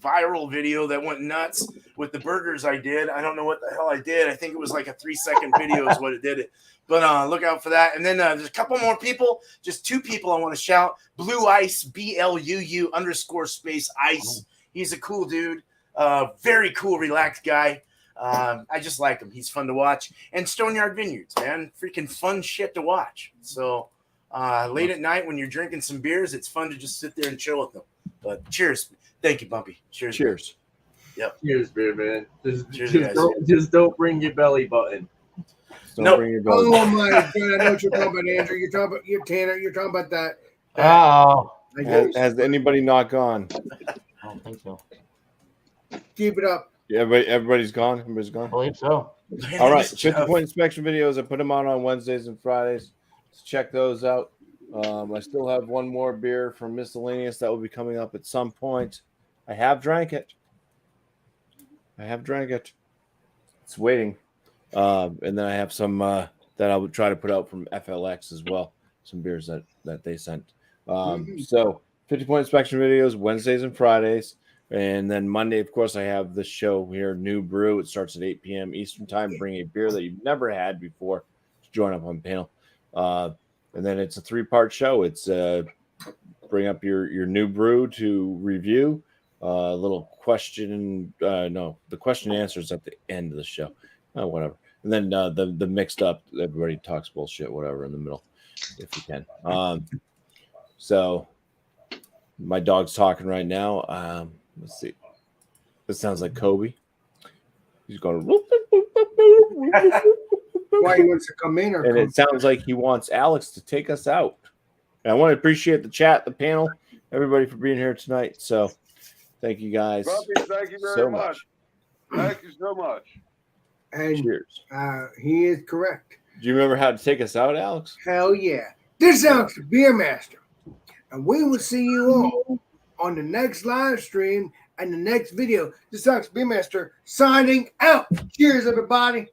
viral video that went nuts with the burgers I did. I don't know what the hell I did. I think it was like a 3-second video is what it did. But look out for that. And then there's a couple more people, just 2 people I want to shout. Blue Ice, BLUU_ice. He's a cool dude. Very cool, relaxed guy. I just like him. He's fun to watch. And Stoneyard Vineyards, man. Freaking fun shit to watch. So late at night when you're drinking some beers, it's fun to just sit there and chill with them. But cheers. Thank you, BuMpy. Cheers. cheers. Yep. Cheers, beer man. Cheers, guys. Just don't bring your belly button. Don't Nope. bring your belly. Oh my God! I know what you're talking about, Andrew. You're talking about Tanner. You're talking about that. Oh. I guess. Has anybody not gone? I don't think so. Keep it up. Yeah, everybody's gone. Everybody's I gone. believe so. All right, 50-point inspection videos. I put them on Wednesdays and Fridays. So check those out. I still have one more beer from Miscellaneous that will be coming up at some point. I have drank it. It's waiting. And then I have some that I would try to put out from FLX as well. Some beers that they sent. So 50-point inspection videos Wednesdays and Fridays. And then Monday, of course, I have the show here, New Brew. It starts at 8 p.m. Eastern time. Bring a beer that you've never had before to join up on panel. And then it's a 3-part show. It's bring up your new brew to review. A little question. The question and answers at the end of the show. Whatever. And then the mixed up, everybody talks bullshit, whatever, in the middle, if you can. So my dog's talking right now. Let's see. This sounds like Kobe. He's going. Why he wants to come in, or And it sounds like he wants Alex to take us out. And I want to appreciate the chat, the panel, everybody for being here tonight. So thank you guys. BuMpy, thank you very much. Thank you so much. and Cheers. he is correct. Do you remember how to take us out, Alex? Hell yeah! This is Alex, the Beer Master, and we will see you all on the next live stream and the next video. This is Alex, Beer Master, signing out. Cheers, everybody.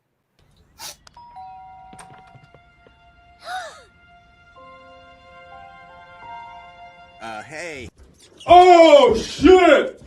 Hey. Oh, shit!